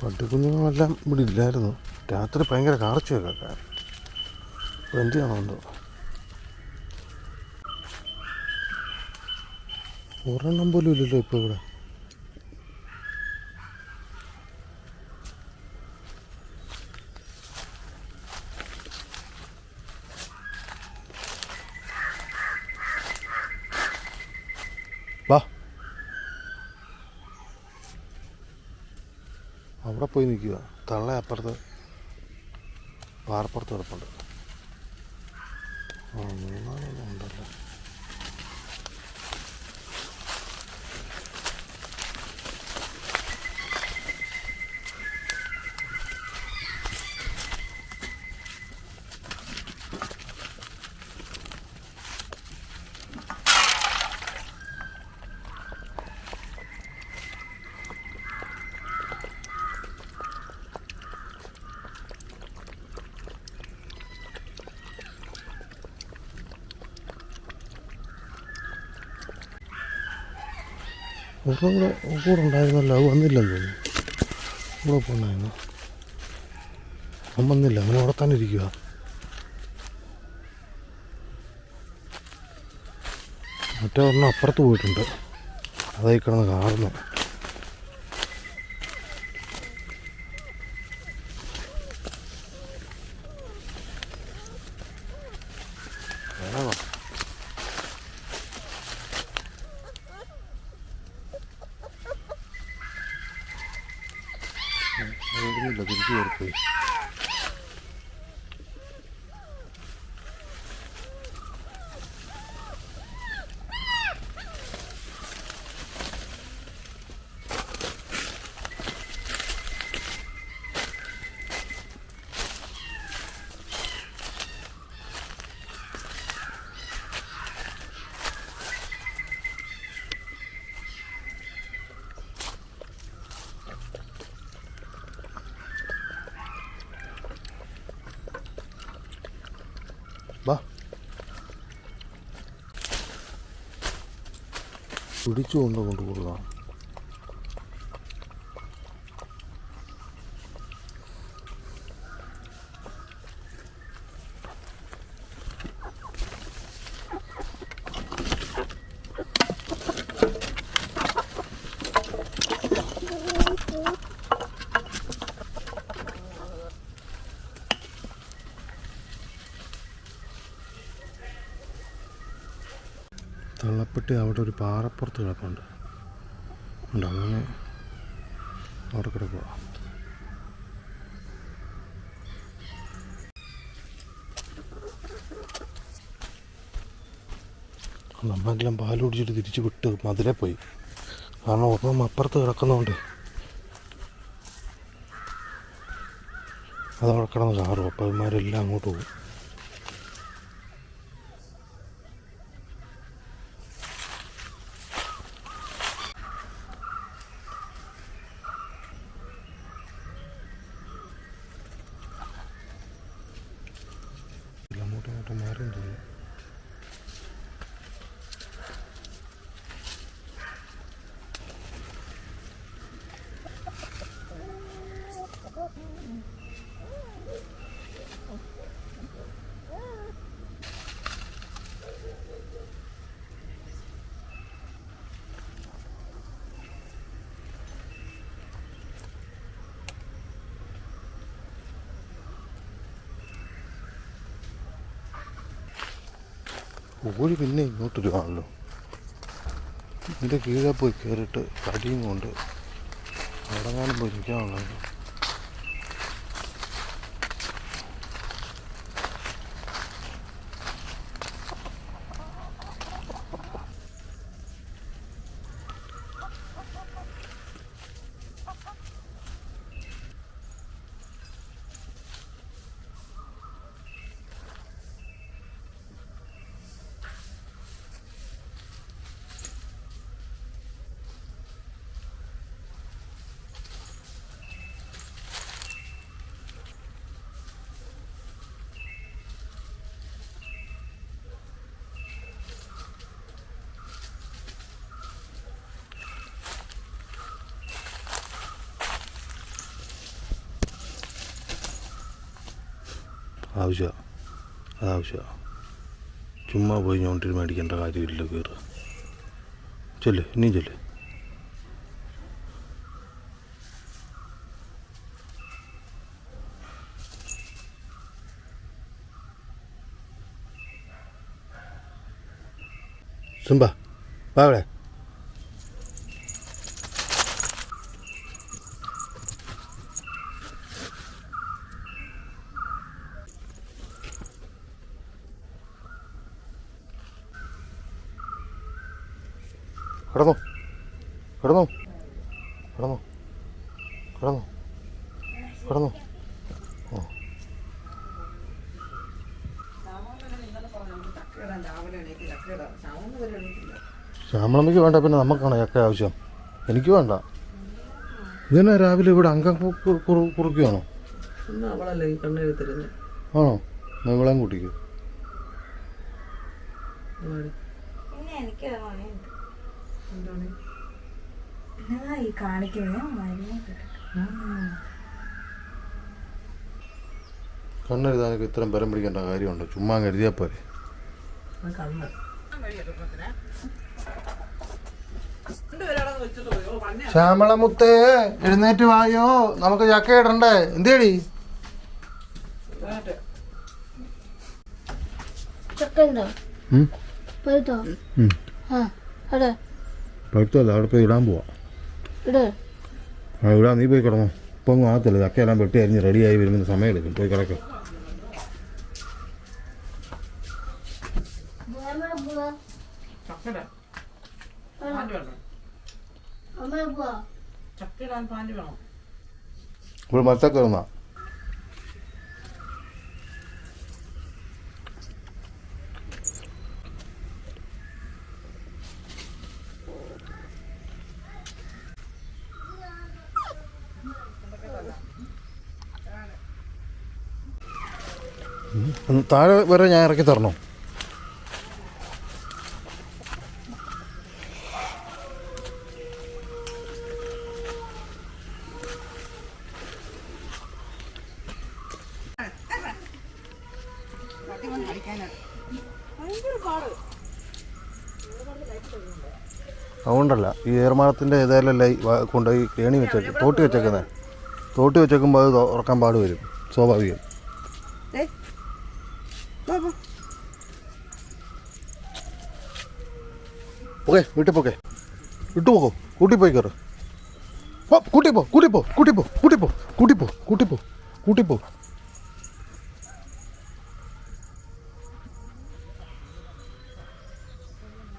പട്ടിക്കുഞ്ഞുങ്ങളെല്ലാം ഇവിടെ ഇല്ലായിരുന്നു. രാത്രി ഭയങ്കര കാർച്ചയൊക്കെ കേൾക്കാൻ. ഇപ്പോൾ എന്ത് ചെയ്യണോ എന്തോ. ഒരെണ്ണം പോലും ഇല്ലല്ലോ ഇപ്പോൾ ഇവിടെ. വാ, അവിടെ പോയി നിൽക്കുക. തള്ള അപ്പുറത്ത് പാറപ്പുറത്ത് കിടപ്പുണ്ട്. മൂന്നാളൊന്നും ഉണ്ടല്ലോ. കൂടെ ഉണ്ടായിരുന്നല്ലോ, അത് വന്നില്ലെന്ന് തോന്നുന്നു. കൂടെ പോകണ്ടായിരുന്നു. അവൻ വന്നില്ല, അവൻ അവിടെ തന്നെ ഇരിക്കുക. മറ്റേ ഒരെണ്ണം അപ്പുറത്ത് പോയിട്ടുണ്ട്, അതായി കിടന്ന് കാണുന്നു. ില്ല തിരിച്ചു കയറിപ്പോയി. വാ, പിടിച്ചു കൊണ്ടുപോകാം. തള്ളപ്പെട്ടി അവിടെ ഒരു പാറപ്പുറത്ത് കിടപ്പുണ്ട്. ഉണ്ട്, അങ്ങനെ അവിടെ കിടക്കുക. നമ്മളെല്ലാം പാൽ കുടിച്ചിട്ട് തിരിച്ച് വിട്ട് മതിലേ പോയി. കാരണം ഒരെണ്ണം അപ്പുറത്ത് കിടക്കുന്നതുകൊണ്ട് അതവിടെ കിടന്ന് കാറും. അപ്പം അവന്മാരെല്ലാം അങ്ങോട്ട് പോകും. അങ്ങോട്ടും മാറിയും തോന്നുന്നു. കോഴി പിന്നെ ഇങ്ങോട്ടൊരു കാണല്ലോ. ഇതിൻ്റെ കീഴെ പോയി കയറിയിട്ട് കടിയും കൊണ്ട് അവിടെ കാണും പോയി നിൽക്കാനുള്ളത്. ആവശ്യമാണ്, അതാവശ്യമാണ്. ചുമ്മാ പോയി ഞോണ്ടിൽ മേടിക്കേണ്ട കാര്യമില്ല. കയറുക, ചെല്ല്, ഇനിയും ചെല്ല്. സിംബ വാ ഇവിടെ. കിടന്നോ കിടന്നോ കിടന്നോ കിടന്നോ കിടന്നോ. ഓ ശ്യാമളമ്മയ്ക്ക് വേണ്ട, പിന്നെ നമുക്കാണ് ചക്ക ആവശ്യം. എനിക്ക് വേണ്ട. ഇതന്നെ രാവിലെ ഇവിടെ അംഗം കുറുക്കുകയാണോ? ആണോ? ഇവളെയും കൂട്ടിക്കോ. കണ്ണെഴുതാനൊക്കെ ഇത്രയും ബലം പിടിക്കേണ്ട കാര്യമുണ്ടോ? ചുമ്മാ കരുതിയാൽ പോരെ. ശ്യാമളമുത്തേ, എഴുന്നേറ്റ് വായോ, നമുക്ക് ചക്ക ഇടണ്ടേ? എന്തേടി പഴുത്തല്ല, അവിടെ പോയി ഇടാൻ പോവാ. ഇടാ, നീ പോയി കിടന്നോ. ഇപ്പൊ ഒന്നും ആകത്തില്ല, ചക്കയെല്ലാം വെട്ടി അരിഞ്ഞ് റെഡിയായി വരുമ്പോൾ സമയം എടുക്കും. പോയി കിടക്കും. ഇവിടെ മരത്തൊക്കെ കയറുന്ന താഴെ വരെ ഞാൻ ഇറക്കി തരണോ? അതുകൊണ്ടല്ല, ഈ ഏർമാളത്തിൻ്റെ ഇതേലല്ലേ കൊണ്ടുപോയി കേണി വെച്ചേക്കും, തോട്ടി വെച്ചേക്കുന്നത്. തോട്ടി വെച്ചേക്കുമ്പോൾ അത് ഉറക്കാൻ പാട് വരും, സ്വാഭാവികം. ഓക്കെ, വീട്ടിൽ പോക്കെ, വിട്ടു പോക്കോ, കൂട്ടി പോയി കയറ്. കൂട്ടിപ്പോ കൂട്ടിപ്പോ കൂട്ടിപ്പോ കൂട്ടിപ്പോ കൂട്ടിപ്പോ കൂട്ടിപ്പോ കൂട്ടിപ്പോ.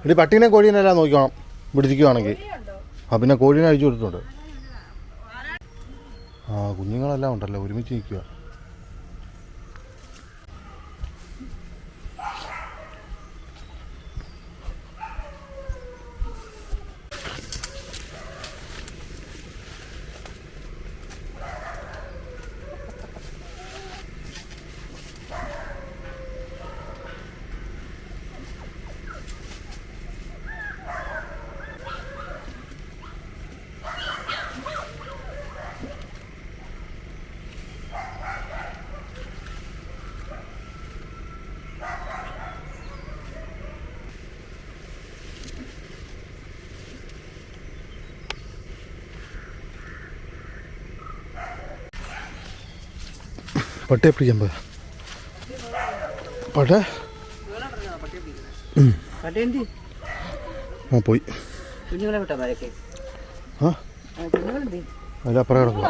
ഇനി പട്ടീനെ കോഴീനെല്ലാം നോക്കണം പിടിച്ചിരിക്കുവാണെങ്കിൽ. പിന്നെ കോഴീനെ അഴിച്ചു കൊടുത്തിട്ടുണ്ട്. കുഞ്ഞുങ്ങളെല്ലാം ഉണ്ടല്ലോ, ഒരുമിച്ച് നിൽക്കുക. പട്ടിയെ പിടിക്കാൻ പോയ പട്ട പോയി. അതിലപ്പുറം കിടക്കും.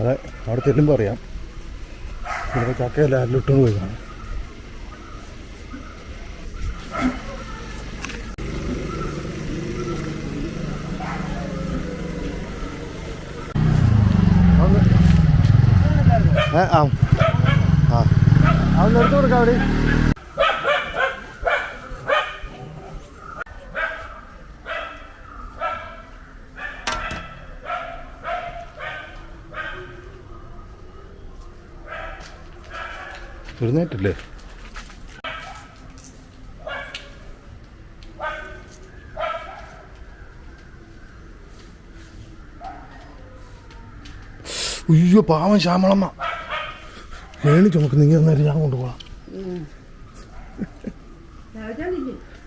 അതെ, അവിടെ ചെല്ലുമ്പോൾ അറിയാം. ഇവിടെ ചക്കയല്ല അല്ലിട്ടുകൊണ്ട് പോയി കാണാം. അതൊന്ന് എടുത്തു കൊടുക്കാം അവിടെ. എഴുന്നേറ്റില്ലേ? അയ്യോ പാവം ശ്യാമളമ്മ ഏണി ചുമക്കുന്ന ഇങ്ങനെ നേരം ഞാൻ കൊണ്ടുപോകാം.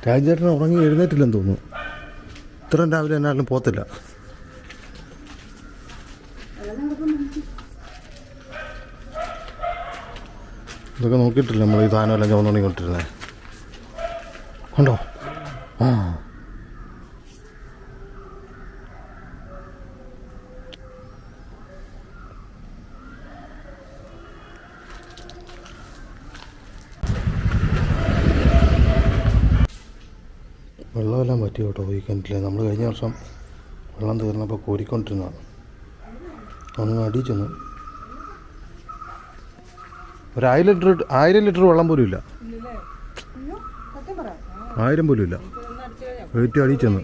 രാജേട്ടൻ ഉറങ്ങി എഴുന്നേറ്റില്ലെന്ന് തോന്നുന്നു. ഇത്രയും രാവിലെ എന്നാലും പോത്തില്ല. ഇതൊക്കെ നോക്കിയിട്ടില്ല നമ്മൾ ഈ സാധനമെല്ലാം ചുമന്നുകൊണ്ടിരുന്നത് കണ്ടോ? ആ വെള്ളമെല്ലാം പറ്റി കേട്ടോ ഈ കിണറ്റിൽ. നമ്മൾ കഴിഞ്ഞ വർഷം വെള്ളം തീർന്നപ്പോൾ കോരിക്കൊണ്ടിരുന്നതാണ്. ഒന്ന് അടിച്ചെന്നു. ഒരു 1000 ലിറ്റർ വെള്ളം പോലും ഇല്ല. 1000 പോലും ഇല്ല. വെയിറ്റ് അടിച്ചെന്ന്.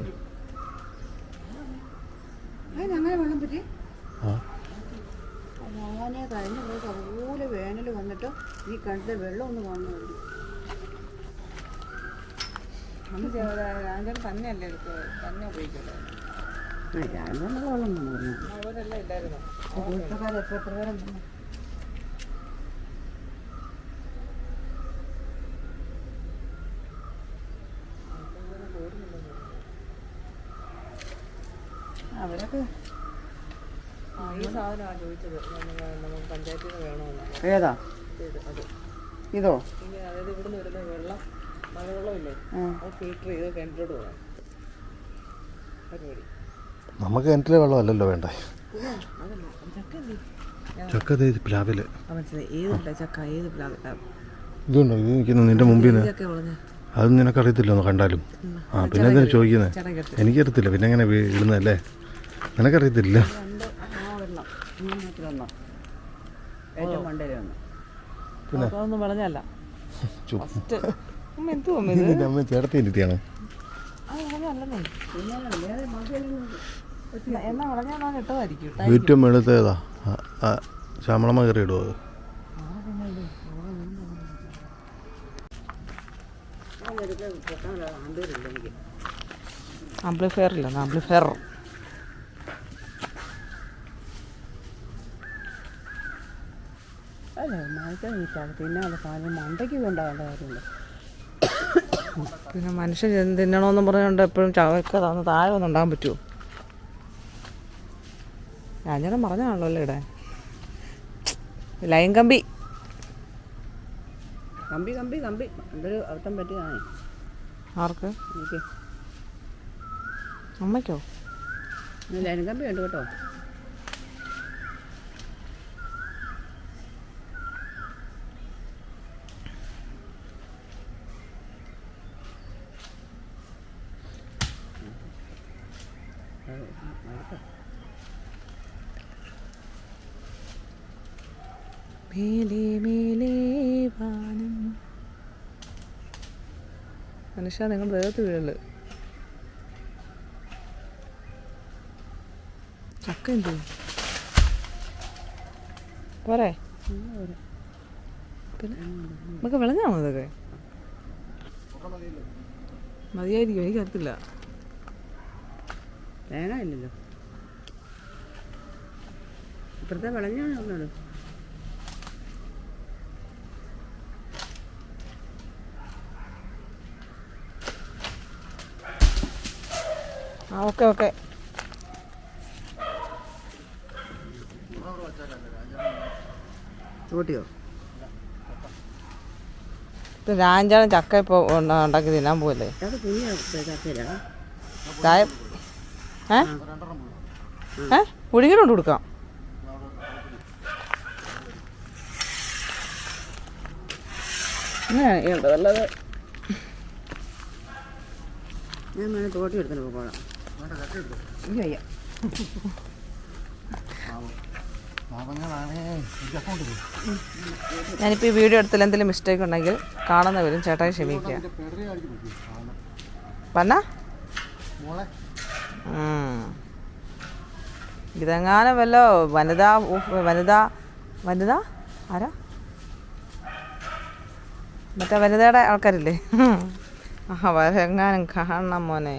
വേനൽ വന്നിട്ട് ഈ കിണറ്റിൽ വെള്ളം ഒന്ന് വന്നു. തന്നെയല്ലേ എടുത്തത്, തന്നെ ഉപയോഗിക്കല്ലോ. വെള്ളം അവരൊക്കെ ഈ സാധനമാണ് ചോദിച്ചത്. നമുക്ക് പഞ്ചായത്തിൽ നിന്ന് വേണമെന്ന്. ഏതാ ഇതോ? അതായത് ഇവിടുന്ന് വരുന്ന വെള്ളം, മഴവെള്ളമില്ലേ, അത് ഫിൽറ്റർ ചെയ്ത് കിണറ്റിലോട്ട് പോകാം പരിപാടി. നമുക്ക് കിണറ്റിലെ വെള്ളമല്ലല്ലോ വേണ്ടേ. ചക്ക പ്ലാവില് ഏതുണ്ട് ചക്ക? ഏത് പ്ലാവ്? ഇതുണ്ടോ? ഇത് നിൽക്കുന്നു നിന്റെ മുമ്പിൽ നിന്ന്. അത് നിനക്കറിയത്തില്ലെന്നോ കണ്ടാലും? ആ പിന്നെ എന്തിനാ ചോദിക്കുന്നത്? എനിക്കറിയത്തില്ല. പിന്നെ എങ്ങനെ ഇടുന്നതല്ലേ? നിനക്കറിയത്തില്ല. പിന്നെ അമ്മ ചേർത്തി ഇരുത്തിയാണ്. ഏറ്റവും എടുത്തേതാ ശ്യാമളമ്മ കയറി ഇടുവോ? ആംപ്ലിഫയർ ഇല്ല, ആംപ്ലിഫയർ. അല്ലേ പിന്നെ അത് കാര്യം മണ്ടയ്ക്ക് വേണ്ടാവേണ്ട കാര്യമുണ്ട്. പിന്നെ മനുഷ്യൻ തിന്നണമെന്നും പറഞ്ഞുകൊണ്ട് എപ്പോഴും ചവക്ക തന്ന് താഴെ ഒന്നും ഉണ്ടാകാൻ പറ്റുമോ? ഞാൻ പറഞ്ഞാണല്ലോ അല്ലേ ഇവിടെ ലൈൻ കമ്പി കമ്പി കമ്പി കമ്പി എന്തൊരു അർത്ഥം പറ്റിയതാണ്. ആർക്ക്? എനിക്ക്. അമ്മയ്ക്കോ? ലൈൻ കമ്പി ഉണ്ട് കേട്ടോ. മേലേ മേലേ വാനം. മനുഷ്യ നിങ്ങൾ വേഗത്ത് വീഴല്. ചക്ക എന്ത് പോരെ? പിന്നെ നമുക്ക് വിളഞ്ഞാണോ ഇതൊക്കെ? മതിയായിരിക്കും, എനിക്കറിയത്തില്ല. തേങ്ങ ഇല്ലല്ലോ. ഇപ്പഴത്തെ വിളഞ്ഞാണോ? ആ ഓക്കെ ഓക്കെ. കൂട്ടിയോ? രാഞ്ചാണ് ചക്ക ഇപ്പോൾ ഉണ്ടാക്കി തിന്നാൻ പോവല്ലേ? ചായ പുഴുങ്ങിനോണ്ട് കൊടുക്കാം. അല്ലാതെ ഞാൻ വേണേൽ തോട്ടി എടുത്തിട്ട് പോകണം. ഇല്ല ഞാനിപ്പോൾ ഈ വീഡിയോ എടുത്തിൽ എന്തെങ്കിലും മിസ്റ്റേക്ക് ഉണ്ടെങ്കിൽ കാണുന്നവരും ചേട്ടായി ക്ഷമിക്കുക. പറഞ്ഞ ഇതെങ്ങാനും വല്ലോ വനിത ആരാ മറ്റേ വനിതയുടെ ആൾക്കാരില്ലേ അവരെങ്ങാനും കാണണം മോനെ.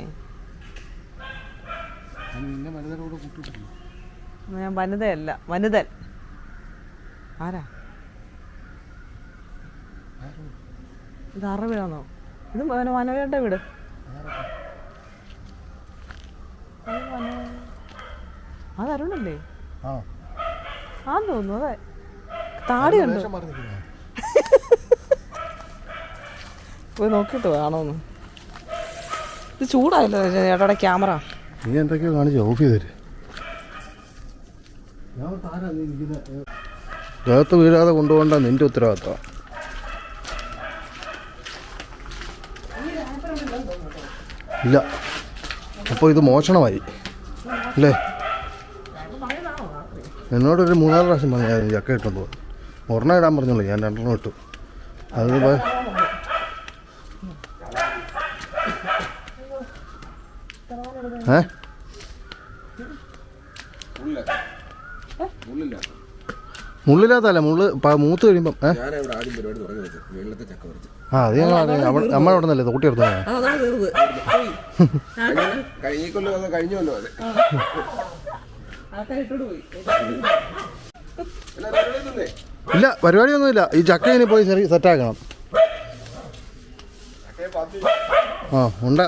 ഞാൻ വനിതയല്ല, വനിതൻ. ആരാ ഇത്? ആരുടെ വീടാണോ ഇത്? വനവയുടെ വീട്. അത് അരുണല്ലേ? ആന്ന് തോന്നുന്നു. അതെ, താടി കണ്ടു. പോയി നോക്കിയിട്ട് വേണോന്ന്. ഇത് ചൂടായല്ലോ ചേട്ടാ ക്യാമറ. നീ എന്തൊക്കെയോ കാണിച്ചു ഓഫ് ചെയ്തേര്. ദേഹത്ത് വീഴാതെ കൊണ്ടുപോകണ്ട നിന്റെ ഉത്തരവാദിത്തം. ഇല്ല, അപ്പോൾ ഇത് മോഷണമായി അല്ലേ? എന്നോടൊരു 3-4 പ്രാവശ്യം പറഞ്ഞു ചക്ക ഇട്ടെന്ന് തോന്നുന്നു. ഒരെണ്ണം ഇടാൻ പറഞ്ഞോളൂ, ഞാൻ 2 ഇട്ടു. അത് മുള്ളില്ലാത്തല്ല, മൂത്ത് കഴിയുമ്പം അത് ഞങ്ങൾ നമ്മളെ അവിടെ നിന്നല്ലേ തോട്ടി എടുത്തു. ഇല്ല, പരിപാടിയൊന്നുമില്ല. ഈ ചക്ക ഇനി പോയി സെറ്റാക്കണം. ആ ഉണ്ട്.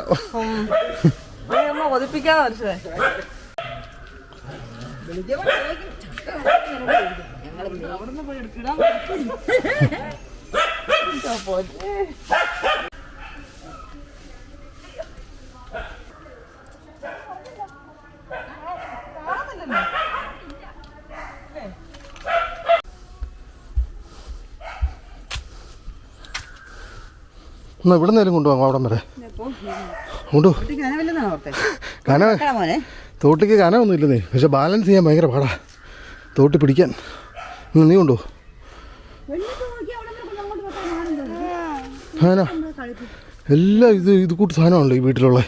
എന്നാ ഇവിടെ നേരം കൊണ്ടുപോകാം അവിടം വരെ. കന തോട്ടിക്ക് കനമൊന്നും ഇല്ലെന്നേ, പക്ഷെ ബാലൻസ് ചെയ്യാൻ ഭയങ്കര പാടാ തോട്ടി പിടിക്കാൻ. നീ കൊണ്ടു ആനാ എല്ലാം ഇത് കൂട്ട് സാധനമാണല്ലോ ഈ വീട്ടിലുള്ള.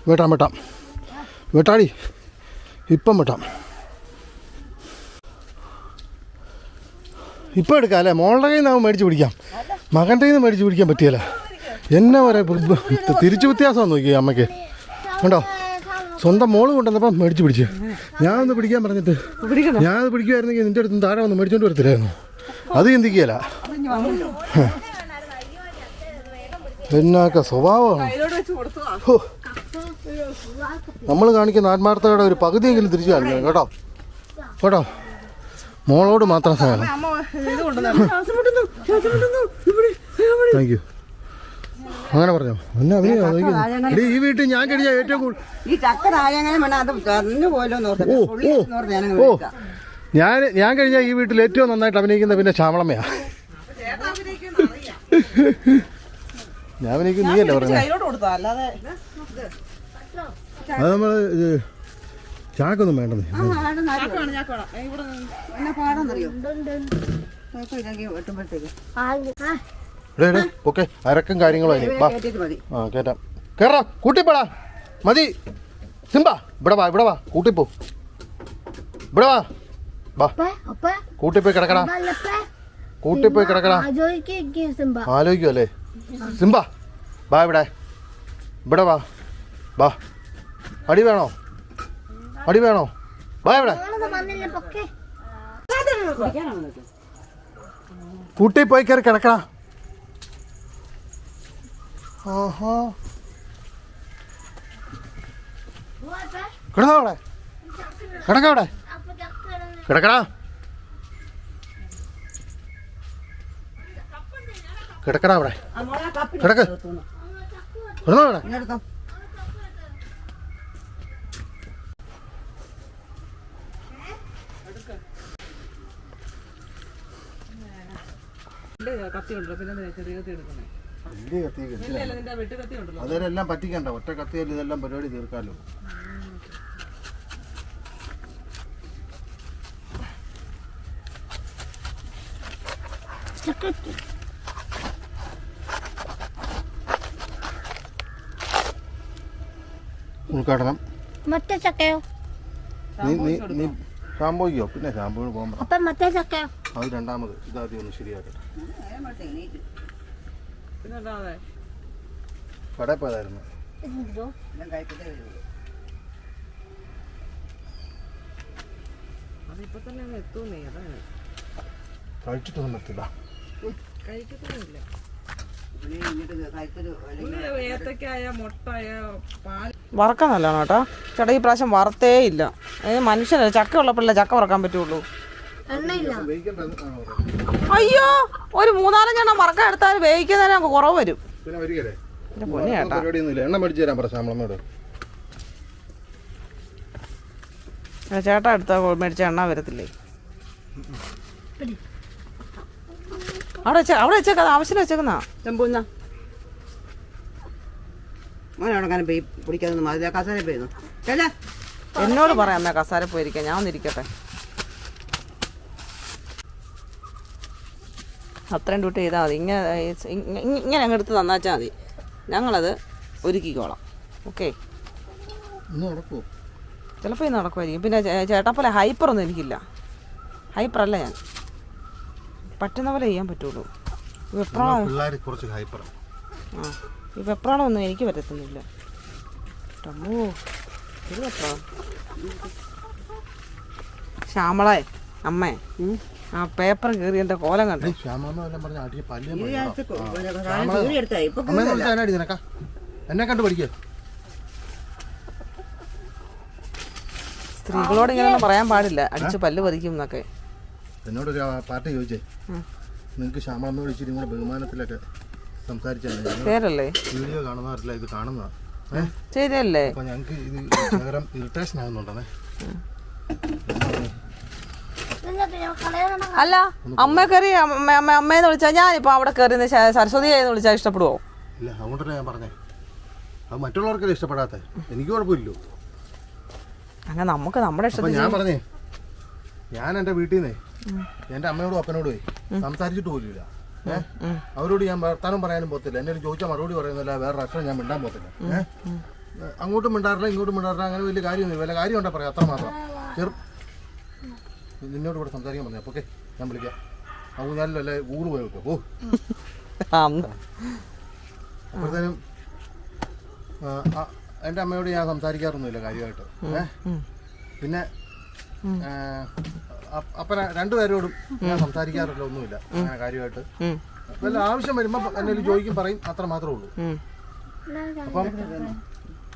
വെട്ടാം വെട്ടാടി, ഇപ്പം വെട്ടാം. ഇപ്പം എടുക്കാം അല്ലേ? മോളുടെ കയ്യിൽ നിന്ന് മേടിച്ച് പിടിക്കാം, മകൻ്റെ കയ്യിൽ നിന്ന് മേടിച്ച് പിടിക്കാൻ പറ്റിയല്ല. എന്നെ പറയാ തിരിച്ചു വ്യത്യാസമാണ് നോക്കി അമ്മയ്ക്ക്. കണ്ടോ, സ്വന്തം മോള് കൊണ്ടുവന്നപ്പം മേടിച്ച് പിടിച്ച്. ഞാനൊന്ന് പിടിക്കാൻ പറഞ്ഞിട്ട് ഞാനത് പിടിക്കുമായിരുന്നെങ്കിൽ നിൻ്റെ അടുത്ത് താഴെ വന്ന് മേടിച്ചോണ്ട് വരത്തില്ലായിരുന്നു. അത് ചിന്തിക്കുകയല്ല. എന്നൊക്കെ സ്വഭാവമാണ്. നമ്മൾ കാണിക്കുന്ന ആത്മാർത്ഥതയുടെ ഒരു പകുതിയെങ്കിലും തിരിച്ചു കാണിക്കണം കേട്ടോ. കേട്ടോ, മോളോട് മാത്രം സഹായം. Thank you. അങ്ങനെ പറഞ്ഞോ. എന്നാ ഈ വീട്ടിൽ ഞാൻ കഴിച്ച ഏറ്റവും കൂടുതൽ ഞാൻ കഴിഞ്ഞ ഈ വീട്ടിൽ ഏറ്റവും നന്നായിട്ട് അഭിനയിക്കുന്ന പിന്നെ ശ്യാമളമ്മയാ. ഞാൻ അഭിനയിക്കും, നീയല്ലേ പറഞ്ഞത്? അത് നമ്മൾ ചാക്കൊന്നും വേണ്ടെന്നേ. ഓക്കെ, അരക്കും കാര്യങ്ങളും അതിന്. ആ കേട്ടാം, കേറാം. കൂട്ടിപ്പോടാ, മതി. സിംബ ഇവിടെ വാ കൂട്ടിപ്പോ. ഇവിടെ വാ കൂട്ടിപ്പോയി കിടക്കടാ. ആലോചിക്കും അല്ലേ? സിംബ വാ, ഇവിടെ വാ. അടി വേണോ? വാ ഇവിടെ. കൂട്ടി പോയി കയറി കിടക്കടാ. ആഹാ, കിടക്കവിടെ കിടക്കടാ. അവിടെ കിടക്ക്. കിടന്നോ അവിടെ. അതെല്ലാം പറ്റിക്കണ്ട, ഒറ്റ കത്തിയല്ല ഇതെല്ലാം പരിപാടി തീർക്കാമല്ലോ. ഉദ്ഘാടനം മറ്റേ ചക്കയോ? ഷാമ്പോയ്ക്കോ? പിന്നെ ഷാമ്പൂവിന് പോകാൻ അപ്പം മറ്റേ ചക്ക അത് രണ്ടാമത് ഇതാദ്യം ഒന്ന് ശരിയാക്കട്ടെ. പിന്നല്ലാതെ കടയിൽ പോയതായിരുന്നു. അതിപ്പോ തന്നെ അങ്ങ് എത്തൂന്നേ. അതാണ് കഴിച്ചിട്ടൊന്നും പറ്റില്ല. കഴിക്കത്തൊന്നുമില്ല. ഏത്തക്കായ മുട്ടായ പാൽ വറക്കാൻ നല്ലതാണ് കേട്ടോ ചേട്ടാ. ഈ പ്രാവശ്യം വറുത്തേ ഇല്ല. മനുഷ്യനല്ല, ചക്ക ഉള്ളപ്പോഴല്ലേ ചക്ക വറക്കാൻ പറ്റുള്ളൂ. അയ്യോ, ഒരു 3-4 വറക്കാൻ എടുത്താൽ വേവിക്കുന്നതിന് കുറവ് വരും. പൊന്നെ ചേട്ടാ, എണ്ണ മേടിച്ചു തരാൻ പറ ശ്യാമളമ്മയോട്. ചേട്ടാ എടുത്താൽ മേടിച്ച എണ്ണ വരത്തില്ലേ? അവിടെ വെച്ചേക്കാ, ആവശ്യം വെച്ചേക്കുന്ന ചെമ്പൂന്ന മോനവിടെ പിടിക്കാതെ മതി. കസാര പോയിരുന്നു ചേട്ടാ. എന്നോട് പറയാം അമ്മ കസാര പോയിരിക്കാം. ഞാൻ ഒന്നിരിക്കട്ടെ. അത്രയും ഡ്യൂട്ടി ചെയ്താൽ മതി. ഇങ്ങനെ അങ്ങ് എടുത്ത് തന്നാച്ചാൽ മതി. ഞങ്ങളത് ഒരുക്കിക്കോളാം. ഓക്കെ, ചിലപ്പോൾ ഇന്ന് നടക്കുമായിരിക്കും. പിന്നെ ചേട്ടാ പോലെ ഹൈപ്പറൊന്നും എനിക്കില്ല. ഹൈപ്പറല്ല ഞാൻ. പറ്റുന്ന പോലെ ചെയ്യാൻ പറ്റുള്ളൂ. ഈ വെപ്രാളമൊന്നും എനിക്ക് പറ്റത്തൊന്നുമില്ല. ശ്യാമളേ അമ്മേ, ആ പേപ്പർ കീറി എന്റെ കോലം കണ്ടു. എന്നെ കണ്ടു പഠിക്കുക. സ്ത്രീകളോട് ഇങ്ങനെയൊന്നും പറയാൻ പാടില്ല, അടിച്ച് പല്ല് പറിക്കും എന്നൊക്കെ. എന്നോടൊരു പാർട്ടി ചോദിച്ചേ, നിങ്ങൾക്ക് ശ്യാമളമ്മ വിളിച്ചിട്ട് നിങ്ങളുടെ ബഹുമാനത്തിലൊക്കെ സംസാരിച്ചല്ലേ? പേരല്ലേ? വീഡിയോ കാണുന്നവരില്ല, ഇത് കാണുന്നതാ. ശരിയല്ലേ? അപ്പൊ ഞങ്ങൾക്ക് ഇത് ശേഖരം ഇറിറ്റേഷൻ ആകുന്നുണ്ടേ. അല്ല, അമ്മ കയറി അമ്മയെന്ന് വിളിച്ചാൽ ഞാനിപ്പോ അവിടെ കയറി സരസ്വതിയെന്ന് വിളിച്ചാൽ ഇഷ്ടപ്പെടുവോ? ഇല്ല, അതുകൊണ്ടല്ലേ ഞാൻ പറഞ്ഞേ. അത് മറ്റുള്ളവർക്കല്ലേ ഇഷ്ടപ്പെടാത്ത, എനിക്ക് കുഴപ്പമില്ലോ. അങ്ങനെ നമുക്ക് നമ്മുടെ ഇഷ്ടം. ഞാൻ പറഞ്ഞേ, ഞാൻ എൻ്റെ വീട്ടിൽ നിന്നേ എൻ്റെ അമ്മയോടും അപ്പനോടും സംസാരിച്ചിട്ട് പോലില്ല. അവരോട് ഞാൻ വർത്താനം പറയാനും പോകത്തില്ല. എന്നെ ചോദിച്ചാൽ മറുപടി പറയുന്നില്ല. വേറെ അക്ഷരം ഞാൻ മിണ്ടാൻ പോകത്തില്ല. അങ്ങോട്ടും മിണ്ടാറില്ല, ഇങ്ങോട്ടും മിണ്ടാറില്ല. അങ്ങനെ വലിയ കാര്യമൊന്നും വല്ല കാര്യം ഉണ്ടാ പറയാം, അത്ര മാത്രം. നിന്നോട് ഇവിടെ സംസാരിക്കാൻ പറഞ്ഞു. അപ്പൊ ഓക്കെ, ഞാൻ വിളിക്കാം. ഞാനില്ല, അല്ലേ ഊറ് പോയി വെക്കാം. ഓ, അപ്പോഴത്തേനും എൻ്റെ അമ്മയോട് ഞാൻ സംസാരിക്കാറൊന്നുമില്ല കാര്യമായിട്ട്. പിന്നെ അപ്പന രണ്ടുപേരോടും ഞാൻ സംസാരിക്കാറില്ല, ഒന്നുമില്ല അങ്ങനെ കാര്യമായിട്ട്. വല്ല ആവശ്യം വരുമ്പോൾ എന്നെ ചോദിക്കും, പറയും, അത്ര മാത്രമേ ഉള്ളൂ. അപ്പം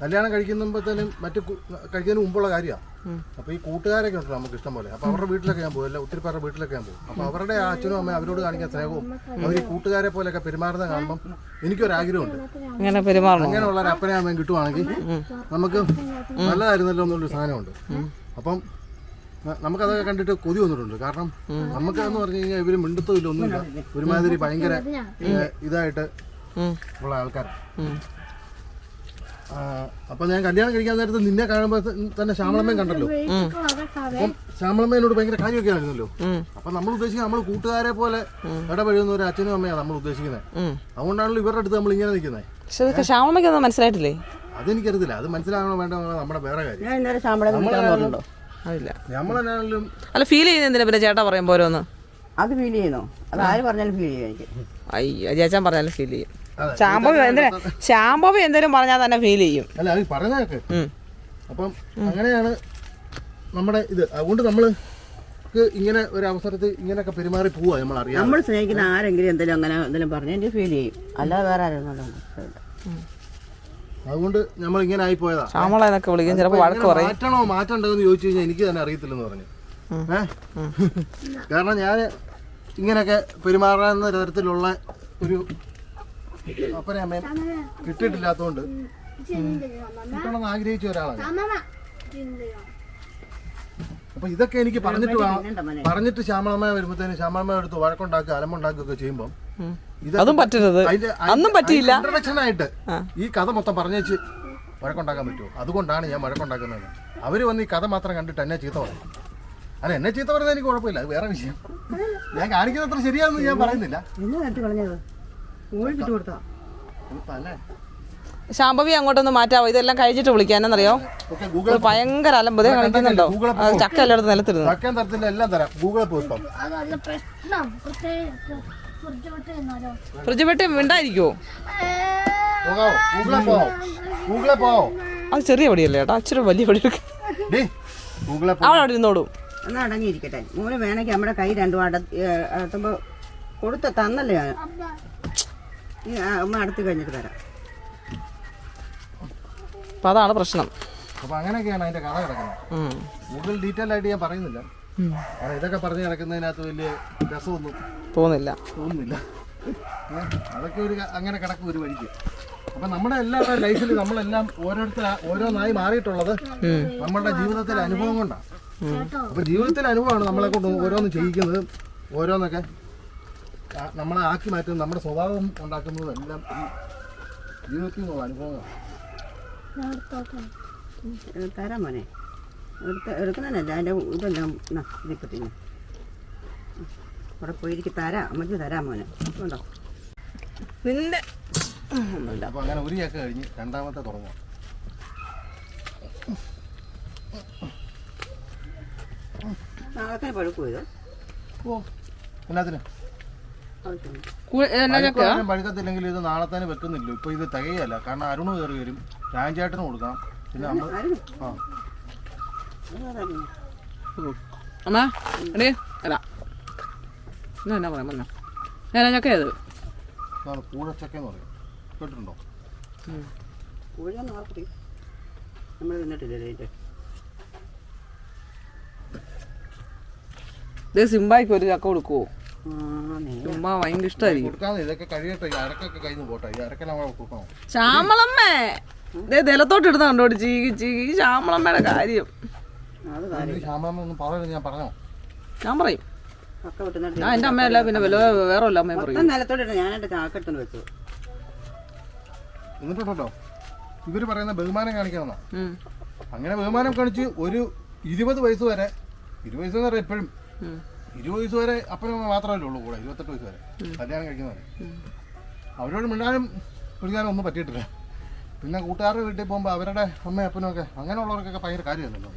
കല്യാണം കഴിക്കുമ്പോഴത്തേനും കഴിക്കുന്നതിന് മുമ്പുള്ള കാര്യമാണ്. അപ്പോൾ ഈ കൂട്ടുകാരൊക്കെ ഉണ്ടല്ലോ നമുക്ക് ഇഷ്ടം പോലെ. അപ്പോൾ അവരുടെ വീട്ടിലൊക്കെ ഞാൻ പോകും, അല്ല ഒത്തിരി പേരുടെ വീട്ടിലൊക്കെ ഞാൻ പോകും. അപ്പോൾ അവരുടെ അച്ഛനും അമ്മയും അവരോട് കാണിക്കാൻ സ്നേഹവും അവർ ഈ കൂട്ടുകാരെ പോലെയൊക്കെ പെരുമാറുന്ന കാണുമ്പം എനിക്കൊരാഗ്രഹമുണ്ട്, അങ്ങനെയുള്ള ഒരു അപ്പനെ അമ്മയും കിട്ടുവാണെങ്കിൽ നമുക്ക് നല്ലതായിരുന്നല്ലോ എന്നുള്ളൊരു സാധനമുണ്ട്. അപ്പം നമുക്കതൊക്കെ കണ്ടിട്ട് കൊതി വന്നിട്ടുണ്ട്. കാരണം നമുക്കെന്ന് പറഞ്ഞു കഴിഞ്ഞാൽ ഇവർ മിണ്ടത്തോ ഇല്ല, ഒന്നുമില്ല, ഒരുമാതിരി ഭയങ്കര ഇതായിട്ട് ഉള്ള ആൾക്കാർ. അപ്പൊ ഞാൻ കല്യാണം കഴിക്കാൻ നേരത്ത് നിന്നെ കാണുമ്പോ തന്നെ ശ്യാമളമ്മയും കണ്ടല്ലോ. അപ്പം ശ്യാമളമ്മേനോട് ഭയങ്കര കാര്യമൊക്കെ ആയിരുന്നല്ലോ. അപ്പൊ നമ്മൾ ഉദ്ദേശിക്കുന്നത് നമ്മൾ കൂട്ടുകാരെ പോലെ ഇടപഴകുന്ന ഒരു അച്ഛനും അമ്മയാണ് നമ്മൾ ഉദ്ദേശിക്കുന്നത്. അതുകൊണ്ടാണല്ലോ ഇവരുടെ അടുത്ത് നമ്മൾ ഇങ്ങനെ നിൽക്കുന്നത്. ശ്യാമളമ്മയ്ക്കൊന്നും മനസ്സിലായിട്ടില്ലേ? അതെനിക്കറിയത്തില്ല, അത് മനസ്സിലാകണോ വേണ്ട നമ്മുടെ വേറെ കാര്യം. നമ്മളെന്നാലും അല്ല, ഫീൽ ചെയ്യുന്നതിന് പിന്നെ ചേട്ടാ പറയുമ്പോ ഓരോന്ന് അത് ഫീൽ ചെയ്യുന്നോ? അത് ആര് പറഞ്ഞാലും ഫീൽ ചെയ്യും എനിക്ക്. അയ്യോ, ചേച്ചാൻ പറഞ്ഞാലും ഫീൽ ചെയ്യും. ശാംഭവി എന്തേലും പറഞ്ഞാൽ തന്നെ ഫീൽ ചെയ്യും. അല്ല, അത് പറഞ്ഞൊക്കെ. അപ്പം അങ്ങനെയാണ് നമ്മുടെ ഇത്. അതുകൊണ്ട് നമ്മള് ഇങ്ങനെ ഒരു അവസരത്തിൽ ഇങ്ങനെയൊക്കെ പെരുമാറി പോവാ. നമ്മളറിയാം, നമ്മൾ സ്നേഹിക്കുന്ന ആരെങ്കിലും എന്തെങ്കിലും അങ്ങനെ എന്തെങ്കിലും പറഞ്ഞാൽ എനിക്ക് ഫീൽ ചെയ്യും. അല്ലാതെ വേറെ ആരും. അതുകൊണ്ട് നമ്മൾ ഇങ്ങനെ ആയി പോയതാ. ശ്യാമളെന്നൊക്കെ വിളിക്കും, ചിലപ്പോൾ വഴക്ക് പറയും. മാറ്റണ്ടോ എന്ന് ചോദിച്ചു കഴിഞ്ഞാൽ എനിക്ക് തന്നെ അറിയത്തില്ലെന്ന് പറഞ്ഞു. കാരണം ഞാൻ ഇങ്ങനെയൊക്കെ പെരുമാറുന്ന തരത്തിലുള്ള ഒരു അപ്പനെ അമ്മയും കിട്ടിയിട്ടില്ലാത്തതുകൊണ്ട് കിട്ടണമെന്ന് ആഗ്രഹിച്ച ഒരാളാണ്. അപ്പൊ ഇതൊക്കെ എനിക്ക് പറഞ്ഞിട്ട് ശ്യാമളമ്മ വരുമ്പോഴത്തേനും ശ്യാമളമ്മ എടുത്ത് വഴക്കുണ്ടാക്കുക, അലമുണ്ടാക്കുകയൊക്കെ ചെയ്യുമ്പോൾ അതും പറ്റരുത്, അന്നും പറ്റിയില്ല. ഇൻട്രഡക്ഷനായിട്ട് ഈ കഥ മൊത്തം പറഞ്ഞേച്ച് വഴക്കുണ്ടാക്കാൻ പറ്റുമോ? അതുകൊണ്ടാണ് ഞാൻ വഴക്കുണ്ടാക്കുന്നത്. അവര് വന്ന് ഈ കഥ മാത്രം കണ്ടിട്ട് എന്നെ ചീത്ത പറയും. അല്ല, എന്നെ ചീത്ത പറയുന്നത് എനിക്ക് കുഴപ്പമില്ല, അത് വേറെ വിഷയം. ഞാൻ കാണിക്കുന്നത്ര ശരിയാണെന്ന് ഞാൻ പറയുന്നില്ല. ശാംഭവി അങ്ങോട്ടൊന്ന് മാറ്റാവോ? ഇതെല്ലാം കഴിച്ചിട്ട് വിളിക്കാം. എന്നറിയോ, ഓക്കെ ഗൂഗിൾ ഭയങ്കര അലമ്പതേ കളിക്കുന്നുണ്ടോ? ചക്ക എല്ലായിടത്തും നിലത്തിരുന്നു. തക്കാൻ തരത്തില്ല, എല്ലാം തരാം. ഗൂഗിൾ പേ ഇപ്പം ഫ്രിഡ്ജ് പെട്ടി മിണ്ടായിരിക്കുവോ? പോകാവോ? ഗൂഗിളെ പോവോ? അത് ചെറിയ പടിയല്ലേ ചേട്ടാ, അച്ഛനും വലിയ പടി എടുക്കും. ഗൂഗിളെ അവിടെ ഇരുന്നോടും. എന്നാൽ അടങ്ങിയിരിക്കട്ടെ. മോന് വേണമെങ്കിൽ നമ്മുടെ കൈ രണ്ടും അടത്തുമ്പോൾ തന്നല്ലേ അമ്മ അടുത്ത് കഴിഞ്ഞിട്ട് തരാം. അപ്പം അതാണ് പ്രശ്നം. അപ്പൊ അങ്ങനെയൊക്കെയാണ് അതിന്റെ കഥ കിടക്കുന്നത്. കൂടുതൽ ഡീറ്റെയിൽ ആയിട്ട് ഞാൻ പറയുന്നില്ല. കാരണം ഇതൊക്കെ പറഞ്ഞു കിടക്കുന്നതിനകത്ത് വലിയ രസമൊന്നും തോന്നുന്നില്ല. അതൊക്കെ ഒരു അങ്ങനെ കിടക്കും ഒരു വഴിക്ക്. അപ്പൊ നമ്മുടെ എല്ലാവരുടെ ലൈഫിൽ നമ്മളെല്ലാം ഓരോന്നായി മാറിയിട്ടുള്ളത് നമ്മളുടെ ജീവിതത്തിലെ അനുഭവം കൊണ്ടാണ്. അപ്പൊ ജീവിതത്തിലെ അനുഭവമാണ് നമ്മളെ കൊണ്ട് ഓരോന്ന് ചെയ്യിക്കുന്നത്, ഓരോന്നൊക്കെ നമ്മളെ ആക്കി മാറ്റുന്നത്, നമ്മുടെ സ്വഭാവം ഉണ്ടാക്കുന്നതും എല്ലാം ഈ ജീവിതത്തിൽ നിന്നുള്ള അനുഭവങ്ങളാണ്. തരാം മോനെ, എടുക്കുന്നതല്ല അതിൻ്റെ ഇതെല്ലാം ഇതിപ്പത്തിന് അവിടെ പോയിരിക്കും. തരാം അമ്മയ്ക്ക് തരാം മോനെ. ഉണ്ടോ നിന്റെ അപ്പൊ അങ്ങനെ ഒരു ചക്ക കഴിഞ്ഞ് രണ്ടാമത്തെ തുടങ്ങാം. നാളെ പഴുക്കും ഇത്. എല്ലാത്തിനും പഴുക്കത്തില്ലെങ്കിൽ ഇത് നാളെ തന്നെ വെക്കുന്നില്ല. ഇപ്പൊ ഇത് തികയല്ല. കാരണം അരുണ് കയറി വരും, രാജേട്ടന് കൊടുക്കണം. പിന്നെ നമ്മൾ അമ്മ എടേ അല്ല എന്നാ പറയാൻ പറഞ്ഞോ ഞാനൊക്കെ അത് കൂഴച്ചക്കെന്ന് പറയും. കേട്ടിട്ടുണ്ടോ? കൂഴെന്ന് ഓർത്തി നമ്മൾ തിന്നിട്ടില്ലേ? ഇത് സിംബായിക്ക് ഒരു ചക്ക കൊടുക്കുവോ? സിംബ ഭയങ്കര ഇഷ്ടമായിരിക്കും. ഇതൊക്കെ കഴിയട്ടെ, അരക്കൊക്കെ കഴിഞ്ഞ് പോട്ടെ. ഈ അരക്കെ നമ്മളെ കൊടുക്കണം. ശ്യാമളമ്മേ നിലത്തോട്ട് ഇടുന്ന കണ്ടോടി ചീകി ചീകി. ശ്യാമളമ്മയുടെ കാര്യം ശ്യാമളമ്മ പറയുന്നത് ഞാൻ പറഞ്ഞോ? ഞാൻ പറയും. ഞാൻ എന്റെ അമ്മയല്ല പിന്നെ വേറെ വല്ല അമ്മയും പറയും. നിലത്തോട്ട് ഞാൻ എന്റെ ചാക്കെടുത്ത് വെച്ചു. എന്നിട്ടുണ്ടോ ഇവര് പറയുന്ന ബഹുമാനം കാണിക്കണമെന്നാ. അങ്ങനെ ബഹുമാനം കാണിച്ച് ഒരു 20 വയസ്സ് വരെ, 20 വയസ്സ് വരെ എപ്പോഴും 20 വയസ്സ് വരെ അപ്പനും മാത്രമല്ലേ ഉള്ളൂ കൂടെ. 28 വയസ്സ് വരെ കല്യാണം കഴിക്കുന്നവരെ അവരോട് മിണ്ടാനും പിടിക്കാനും ഒന്നും പറ്റിയിട്ടില്ല. പിന്നെ കൂട്ടുകാരുടെ വീട്ടിൽ പോകുമ്പോൾ അവരുടെ അമ്മയും അപ്പനും ഒക്കെ അങ്ങനെയുള്ളവർക്കൊക്കെ ഭയങ്കര കാര്യമല്ലോ.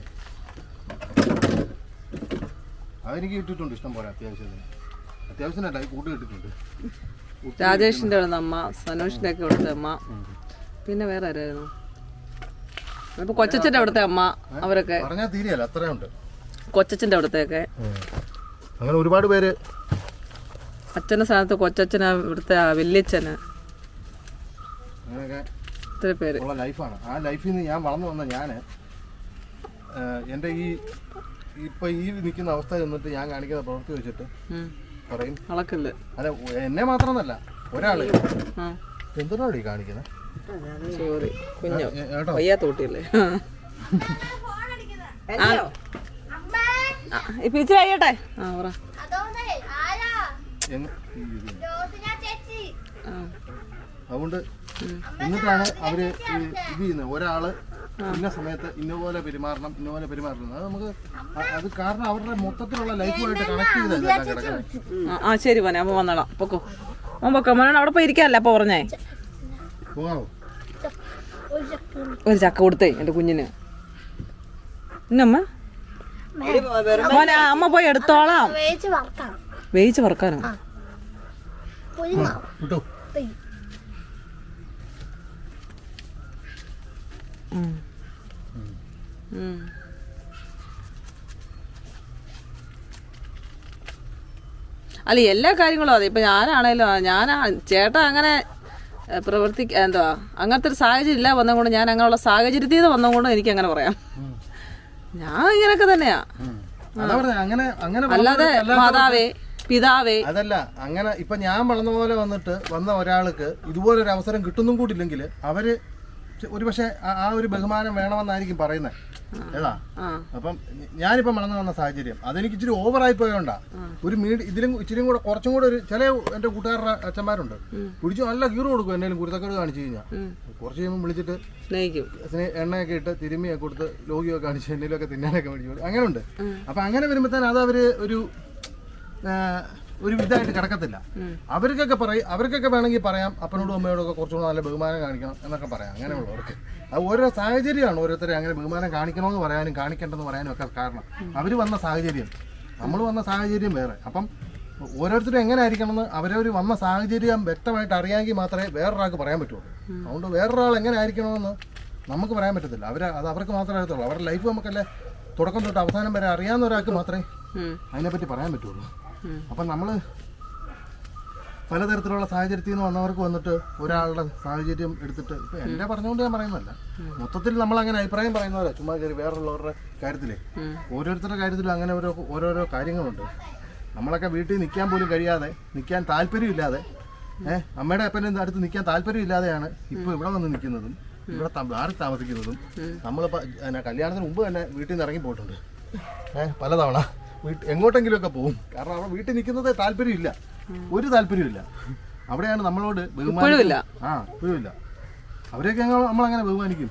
അതെനിക്ക് കിട്ടിയിട്ടുണ്ട് ഇഷ്ടം പോലെ. അത്യാവശ്യത്തിനല്ല കൂട്ട് കിട്ടിയിട്ടുണ്ട്. രാജേഷിന്റെ അവിടെ അമ്മ, സനോഷിന്റെ ഒക്കെ അവിടുത്തെ അമ്മ, പിന്നെ വേറെ ആരായിരുന്നു? ഇപ്പൊ കൊച്ചച്ഛന്റെ അവിടുത്തെ അമ്മ, അവരൊക്കെ പറഞ്ഞാൽ തീരെയല്ല, അത്രയുണ്ട്. കൊച്ചച്ഛന്റെ അവിടത്തെയൊക്കെ അങ്ങനെ ഒരുപാട് പേര്. അച്ഛന്റെ സ്ഥാനത്ത് കൊച്ചച്ഛന്, ഇവിടുത്തെ വല്യച്ഛന്, അങ്ങനെയൊക്കെ ഇത്ര പേര് ഉള്ള ലൈഫാണ്. ആ ലൈഫിൽ നിന്ന് ഞാൻ വളർന്നു വന്ന ഞാൻ എൻ്റെ ഇപ്പൊ ഈ നിൽക്കുന്ന അവസ്ഥ എന്നിട്ട് ഞാൻ കാണിക്കുന്ന പ്രവൃത്തി വെച്ചിട്ട് പറയും അളക്കല്ലേ. അതെ, എന്നെ മാത്രമെന്നല്ല ഒരാള് എന്തിനാണ് ഈ കാണിക്കുന്നത്? സോറി കുഞ്ഞോ വയ്യാത്ത കുട്ടിയല്ലേ. ഇപ്പൊ ഇച്ചിരി കഴിയട്ടെ. അതുകൊണ്ട് എന്നിട്ടാണ് അവര് ഇത് ചെയ്യുന്നത്. ഒരാള് ഇന്ന സമയത്ത് ഇന്നപോലെ പെരുമാറണം, ഇന്നപോലെ പെരുമാറണം. അത് നമുക്ക് അത് കാരണം അവരുടെ മൊത്തത്തിലുള്ള ലൈഫുമായിട്ട് കണക്ട് ചെയ്തല്ല കിടക്കുന്നത്. ആ ശരി മോനെ, അമ്മ വന്നോളാം. പൊക്കോ പൊക്കോ മോനെ, അവിടെ പോയി ഇരിക്കാനല്ല അപ്പൊ പറഞ്ഞേ. പോകാവോ? ഒരു ചക്ക കൊടുത്തേ എന്റെ കുഞ്ഞിന്. ഇന്നമ്മ മോനെ അമ്മ പോയി എടുത്തോളാം. വേവിച്ച് വറക്കാനോ? കിട്ടോ? അല്ല എല്ലാ കാര്യങ്ങളും അതെ. ഇപ്പൊ ഞാനാണേലും ചേട്ടാ അങ്ങനെ എന്തുവാ അങ്ങനത്തെ ഒരു സാഹചര്യം ഇല്ല വന്നതുകൊണ്ട്, ഞാൻ അങ്ങനെയുള്ള സാഹചര്യത്തിൽ നിന്ന് വന്നതുകൊണ്ട് എനിക്ക് അങ്ങനെ പറയാം. ഞാൻ ഇങ്ങനെയൊക്കെ തന്നെയാ. അല്ലാതെ മാതാവേ പിതാവേ അതല്ല. അങ്ങനെ ഇപ്പൊ ഞാൻ വളർന്ന പോലെ വന്ന ഒരാൾക്ക് ഇതുപോലൊരു അവസരം കിട്ടുന്നും കൂടില്ലെങ്കിൽ അവര് ഒരു പക്ഷെ ആ ഒരു ബഹുമാനം വേണമെന്നായിരിക്കും പറയുന്നത്. ഏതാ അപ്പം ഞാനിപ്പോ വളർന്നു വന്ന സാഹചര്യം അതെനിക്ക് ഇച്ചിരി ഓവറായി പോയോണ്ടാ. ഒരു ഇതിലും ഇച്ചിരി കൂടെ കുറച്ചും കൂടെ ഒരു ചില എന്റെ കൂട്ടുകാരുടെ അച്ഛന്മാരുണ്ട്, പിടിച്ചു നല്ല കീറ് കൊടുക്കും. എന്തെങ്കിലും കുരുത്തക്കേട് കാണിച്ചു കഴിഞ്ഞാൽ കുറച്ച് കഴിയുമ്പോൾ വിളിച്ചിട്ട് എണ്ണയൊക്കെ ഇട്ട് തിരുമ്മിയൊക്കെ കൊടുത്ത് ലോകിയൊക്കെ കാണിച്ച് എന്തെങ്കിലുമൊക്കെ തിന്നാനൊക്കെ മേടിച്ചു. അങ്ങനെ ഉണ്ട്. അപ്പൊ അങ്ങനെ വരുമ്പോഴത്തേന് അത് അവര് ഒരു ഒരു ഇതായിട്ട് കിടക്കത്തില്ല. അവർക്കൊക്കെ വേണമെങ്കിൽ പറയാം, അപ്പനോടും അമ്മയോടും ഒക്കെ കുറച്ചുകൂടെ നല്ല ബഹുമാനം കാണിക്കണം എന്നൊക്കെ പറയാം. അങ്ങനെയുള്ളവർക്ക് അത് ഓരോ സാഹചര്യമാണ് ഓരോരുത്തരെ അങ്ങനെ ബഹുമാനം കാണിക്കണമെന്ന് പറയാനും കാണിക്കേണ്ടെന്ന് പറയാനും ഒക്കെ കാരണം. അവർ വന്ന സാഹചര്യം, നമ്മൾ വന്ന സാഹചര്യം വേറെ. അപ്പം ഓരോരുത്തരും എങ്ങനെ ആയിരിക്കണമെന്ന് അവരവർ വന്ന സാഹചര്യം വ്യക്തമായിട്ട് അറിയാമെങ്കിൽ മാത്രമേ വേറൊരാൾക്ക് പറയാൻ പറ്റുള്ളൂ. അതുകൊണ്ട് വേറൊരാൾ എങ്ങനെ ആയിരിക്കണമെന്ന് നമുക്ക് പറയാൻ പറ്റത്തില്ല. അത് അവർക്ക് മാത്രമേ അറിയത്തുള്ളൂ. അവരുടെ ലൈഫ് നമുക്കല്ലേ തുടക്കം തൊട്ട് അവസാനം വരെ അറിയാവുന്ന ഒരാൾക്ക് മാത്രമേ അതിനെപ്പറ്റി പറയാൻ പറ്റുള്ളൂ. അപ്പം നമ്മൾ പലതരത്തിലുള്ള സാഹചര്യത്തിൽ നിന്ന് വന്നവർക്ക് വന്നിട്ട് ഒരാളുടെ സാഹചര്യം എടുത്തിട്ട് ഇപ്പം എന്നെ പറഞ്ഞുകൊണ്ട് ഞാൻ പറയുന്നതല്ല, മൊത്തത്തിൽ നമ്മളങ്ങനെ അഭിപ്രായം പറയുന്നവരാ. ചുമ്മാ കയറി വേറുള്ളവരുടെ കാര്യത്തിലേ ഓരോരുത്തരുടെ കാര്യത്തിലും അങ്ങനെ ഓരോരോ കാര്യങ്ങളുണ്ട്. നമ്മളൊക്കെ വീട്ടിൽ നിൽക്കാൻ പോലും കഴിയാതെ, നിൽക്കാൻ താല്പര്യമില്ലാതെ, അമ്മയുടെ അപ്പൻ്റെ അടുത്ത് നിൽക്കാൻ താല്പര്യമില്ലാതെയാണ് ഇപ്പോൾ ഇവിടെ വന്ന് നിൽക്കുന്നതും ഇവിടെ മാറി താമസിക്കുന്നതും. നമ്മളിപ്പോൾ കല്യാണത്തിന് മുമ്പ് തന്നെ വീട്ടിൽ നിന്ന് ഇറങ്ങി പോയിട്ടുണ്ട് പലതവണ. എങ്ങോട്ടെങ്കിലുമൊക്കെ പോകും. കാരണം അവിടെ വീട്ടിൽ നിൽക്കുന്നത് താല്പര്യമില്ല, ഒരു താല്പര്യമില്ല. അവിടെയാണ് നമ്മളോട് ബഹുമാനമില്ല. ഇപ്പോഴുമില്ല. അവരെയൊക്കെ നമ്മളങ്ങനെ ബഹുമാനിക്കും.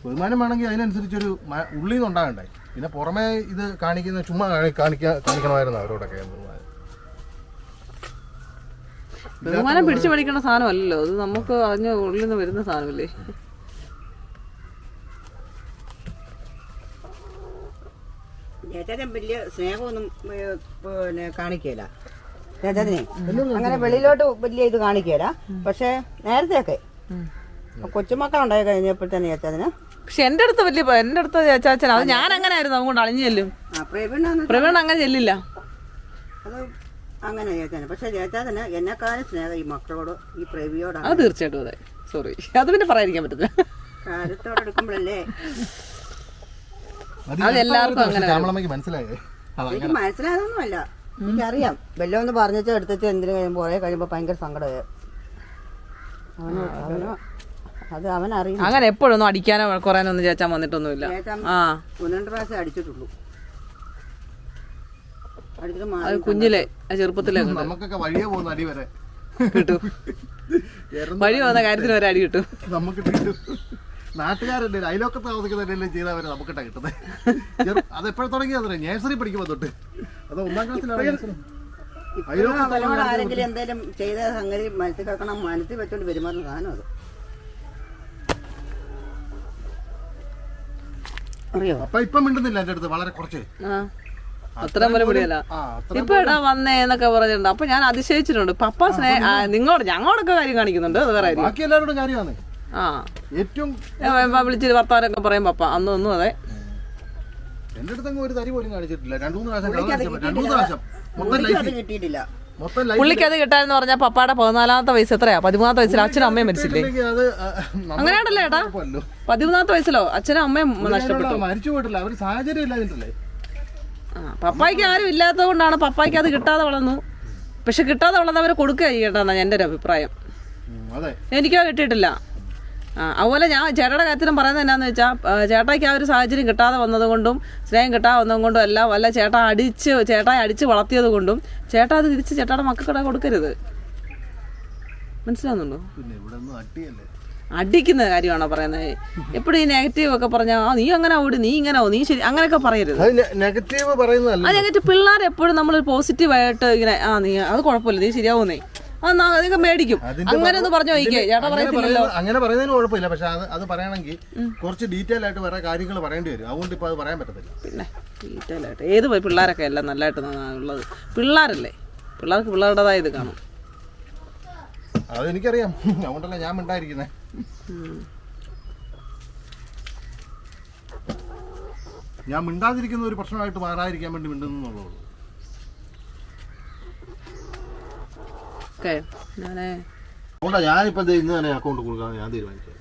ബഹുമാനം വേണമെങ്കിൽ അതിനനുസരിച്ചൊരു ഉള്ളിൽ നിന്ന് ഉണ്ടാകണ്ടേ. പിന്നെ പുറമേ ഇത് കാണിക്കുന്ന ചുമ്മാ കാണിക്കണമായിരുന്നു അവരോടൊക്കെ. ബഹുമാനം പിടിച്ചു പഠിക്കുന്ന സാധനമല്ലല്ലോ അത്, നമുക്ക് അതിന് ഉള്ളിൽ നിന്ന് വരുന്ന സാധനമല്ലേ. ചേട്ടൻ വലിയ സ്നേഹമൊന്നും പിന്നെ കാണിക്കല. ചേട്ടനെ അങ്ങനെ വെളിയിലോട്ട് വലിയ ഇത് കാണിക്കല. പക്ഷെ നേരത്തെയൊക്കെ കൊച്ചുമക്കളുണ്ടായി കഴിഞ്ഞപ്പോൾ തന്നെ ചേച്ചതിന്. പക്ഷെ എന്റെ അടുത്ത് ചേച്ചാച്ചൻ അത് ഞാൻ അങ്ങനെ ആയിരുന്നു. അതുകൊണ്ട് അളിഞ്ഞു ചെല്ലും. പ്രവീൺ അങ്ങനെ ചെല്ലില്ല. അത് അങ്ങനെ ചേച്ചാന്. പക്ഷെ ചേച്ചാതിന് എന്നെക്കാളും സ്നേഹം ഈ മക്കളോട്, ഈ പ്രേമിയോടാണ്. അത് തീർച്ചയായിട്ടും അതെ. സോറി, അത് പിന്നെ പറയാതിരിക്കാൻ പറ്റില്ല. കാര്യത്തോടെ എടുക്കുമ്പോഴല്ലേ അതെല്ലാവർക്കും അങ്ങനെ. എനിക്ക് മനസ്സിലായതൊന്നുമല്ല, എനിക്കറിയാം. വല്ലതും ഒന്ന് പറഞ്ഞാൽ എടുത്തിട്ട് എന്തിനു കഴിയുമ്പോൾ കുറേ കഴിയുമ്പോൾ ഭയങ്കര സങ്കടമായി. അത് അവനറിയാം. അങ്ങനെ എപ്പോഴൊന്നും അടിക്കാനോ കുറയാനോ ഒന്നും ചേച്ചാൻ വന്നിട്ടൊന്നുമില്ല. ഒന്ന് രണ്ട് പ്രാവശ്യം അടിച്ചിട്ടുള്ളൂ. അത് കുഞ്ഞിലെ ചെറുപ്പത്തിലെ നമുക്കൊക്കെ വഴിയെ പോകുന്ന അടി വരെ കിട്ടും. വഴി പോകുന്ന കാര്യത്തിന് വരെ അടി കിട്ടും. നമുക്ക് നാട്ടുകാരുടെ അയലോക്കത്ത് താമസിക്കുന്നവരെല്ലാം ചെയ്തവരെ നമുക്കിട്ടാ കിട്ടുന്നത്. അതെപ്പോഴും തുടങ്ങിയതറിയാം, നേഴ്സറി പഠിക്കുമ്പോൾ തൊട്ട്. അത് 1ാം ക്ലാസ്സിലാണ്. ആരെങ്കിലും എന്തെങ്കിലും ചെയ്ത സംഗതി മനസ്സിൽ കേൾക്കണം, മനസ്സിൽ വെച്ചോണ്ട് പെരുമാറുന്ന സാധനം അത്. അറിയോ? അപ്പൊ ഇപ്പൊ മിണ്ടുന്നില്ല എന്റെ അടുത്ത്, വളരെ കുറച്ച്. അത്ര പോലെ പിടിയല്ല. ഇപ്പൊ എടാ വന്നേ എന്നൊക്കെ പറഞ്ഞിട്ടുണ്ട്. അപ്പൊ ഞാൻ അതിശയിച്ചിട്ടുണ്ട്. പപ്പ ഞങ്ങളോടൊക്കെ കാര്യം കാണിക്കുന്നുണ്ട്. അത് വേറെ ബാക്കി എല്ലാവരോടും കാര്യമാണ്. ഏറ്റവും വിളിച്ച് വർത്താനൊക്കെ പറയും പപ്പ. അന്നൊന്നും അതെ എന്റെ അടുത്ത് ഒരു തരി പോലും കാണിച്ചിട്ടില്ല. 2-3 പ്രാവശ്യം കിട്ടിയിട്ടില്ല. പുള്ളിക്ക് അത് കിട്ടാന്ന് പറഞ്ഞാൽ പപ്പാടെ 14ാമത്തെ വയസ്സ് എത്രയാ? 13ാമത്തെ വയസ്സിൽ അച്ഛനും അമ്മയും മരിച്ചില്ലേ? അങ്ങനെയാണല്ലേ ഏട്ടാ? 13ാമത്തെ വയസ്സിലോ അച്ഛനും അമ്മയും നഷ്ടപ്പെട്ടു. മരിച്ചു പോയിട്ടില്ല. അവര് സാഹചര്യം ഇല്ലാതിട്ടല്ലേ. പപ്പായ്ക്ക് ആരും ഇല്ലാത്തത് കൊണ്ടാണ് പപ്പായ്ക്ക് അത് കിട്ടാതെ വളർന്നു. പക്ഷെ കിട്ടാതെ വളർന്നവരെ കൊടുക്കുക ചെയ്യട്ടെന്നാ എന്റെ ഒരു അഭിപ്രായം. എനിക്കോ കിട്ടിയിട്ടില്ല. അതുപോലെ ഞാൻ ചേട്ടയുടെ കാര്യത്തിലും പറയുന്നത് എന്നാന്ന് വെച്ചാൽ, ചേട്ടായിക്ക് ആ ഒരു സാഹചര്യം കിട്ടാതെ വന്നതുകൊണ്ടും സ്നേഹം കിട്ടാതെ വന്നതുകൊണ്ടും എല്ലാം വല്ല ചേട്ടായി അടിച്ച് വളർത്തിയത് കൊണ്ടും ചേട്ടാ അത് തിരിച്ച് ചേട്ടായുടെ മക്കൾക്കിടെ കൊടുക്കരുത്. മനസ്സിലാവുന്നുണ്ടോ? അടിക്കുന്ന കാര്യമാണോ പറയുന്നത്? എപ്പോഴും ഈ നെഗറ്റീവ് ഒക്കെ പറഞ്ഞാൽ നീ അങ്ങനെ ഓടി, നീ ഇങ്ങനെ നീ ശരി, അങ്ങനെയൊക്കെ പറയരുത്. നെഗറ്റീവ് പറയുന്നതല്ല. അത് നെഗറ്റീവ്. പിള്ളേർ എപ്പോഴും നമ്മൾ പോസിറ്റീവായിട്ട് ഇങ്ങനെ നീ അത് കുഴപ്പമില്ല, നീ ശരിയാവുന്നേ, അതൊക്കെ മേടിക്കും. അങ്ങനെ ഒന്ന് പറഞ്ഞു നോക്കിക്കേ. ചേട്ടാ പറയത്തില്ലല്ലോ. അങ്ങനെ പറയുന്നതിന് കുഴപ്പമില്ല. പക്ഷെ അത് പറയണമെങ്കിൽ കുറച്ച് ഡീറ്റെയിൽ ആയിട്ട് വേറെ കാര്യങ്ങൾ പറയേണ്ടി വരും. അതുകൊണ്ട് ഇപ്പൊ അത് പറയാൻ പറ്റത്തില്ല. പിന്നെ ഡീറ്റെയിൽ ആയിട്ട് ഏത് പിള്ളേരൊക്കെ അല്ല നല്ലതായിട്ട് ഉള്ളത്. പിള്ളേരല്ലേ, പിള്ളേർക്ക് പിള്ളേരുടേതായ ഇത് കാണും. അതെനിക്കറിയാം. അതുകൊണ്ടല്ല ഞാൻ മിണ്ടായിരിക്കുന്നേ. ഞാൻ മിണ്ടാതിരിക്കുന്ന ഒരു പ്രശ്നമായിട്ട് മാറാതിരിക്കാൻ വേണ്ടി മിണ്ടുന്നുള്ളൂ. ഞാനിപ്പോ ഇന്ന് തന്നെ അക്കൗണ്ട് കൊടുക്കാൻ ഞാൻ തീരുമാനിച്ചു.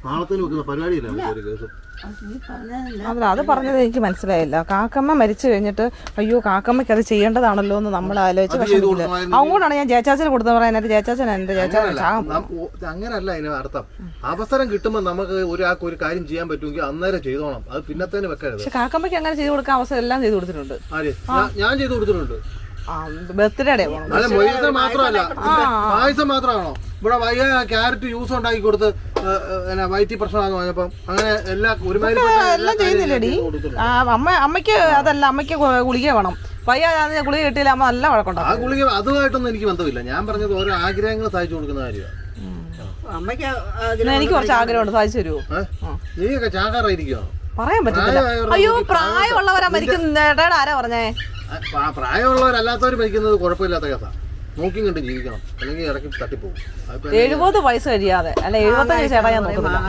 നാളത്തേന് വെക്കുന്ന പരിപാടിയില്ല ഒരു കേസ്. അത് പറഞ്ഞത് എനിക്ക് മനസ്സിലായില്ല. കാക്കമ്മ മരിച്ചു കഴിഞ്ഞിട്ട് അയ്യോ കാക്കമ്മയ്ക്ക് അത് ചെയ്യേണ്ടതാണല്ലോ എന്ന് നമ്മൾ ആലോചിച്ച് വിഷമിക്കില്ല. അതുകൊണ്ടാണ് ഞാൻ ജയച്ചാച്ചന് കൊടുത്തു പറയാൻ. എന്റെ ജയച്ചാച്ചൻ അങ്ങനല്ല അതിന് അർത്ഥം. അവസരം കിട്ടുമ്പോൾ നമുക്ക് ഒരാൾക്ക് ഒരു കാര്യം ചെയ്യാൻ പറ്റുമെങ്കിൽ അന്നേരം ചെയ്തോണം. അത് പിന്നത്തേന് വെക്കരുത്. പക്ഷെ കാക്കമ്മയ്ക്ക് അങ്ങനെ ചെയ്ത് കൊടുക്കാൻ അവസരം എല്ലാം ചെയ്ത് കൊടുത്തിട്ടുണ്ട്. ഞാൻ ചെയ്ത് കൊടുത്തിട്ടുണ്ട്. ബർത്ത്ഡേ മാത്രമല്ല, പായസം മാത്രമാണോ ഇവിടെ വയ്യ ക്യാരറ്റ് ജ്യൂസ് ഉണ്ടാക്കി കൊടുത്ത് വയറ്റി പ്രശ്നമാണെന്ന് പറഞ്ഞപ്പം അങ്ങനെ എല്ലാം ചെയ്യുന്നില്ലടി. അമ്മയ്ക്ക് അതല്ല, അമ്മയ്ക്ക് ഗുളിക വേണം, പയ്യ ഗുളിക കിട്ടിയില്ല അമ്മ നല്ല വഴക്കുണ്ടാവും. ആ ഗുളിക അതുമായിട്ടൊന്നും എനിക്ക് ബന്ധമില്ല. ഞാൻ പറഞ്ഞത് ഓരോ ആഗ്രഹങ്ങൾ സാധിച്ചു കൊടുക്കുന്ന കാര്യമാണ്. അമ്മയ്ക്ക് എനിക്ക് കുറച്ച് ആഗ്രഹമുണ്ട്, സാധിച്ചു തരുമോ? നീയൊക്കെ ചാകാറായിരിക്കോ? പറയാൻ പറ്റില്ല. അയ്യോ പ്രായമുള്ളവരാ മരിക്കുന്ന ആരാ പറഞ്ഞേ? പ്രായമുള്ളവരല്ലാത്തവർ മരിക്കുന്നത് കുഴപ്പമില്ലാത്ത കേസാ. നോക്കി കണ്ട് ജീവിക്കണം, അല്ലെങ്കിൽ ഇറക്കി തട്ടിപ്പോകും. 70 വയസ്സ് കഴിയാതെ അല്ല 75 ചേട്ടാ ഞാൻ നോക്കുന്നില്ല.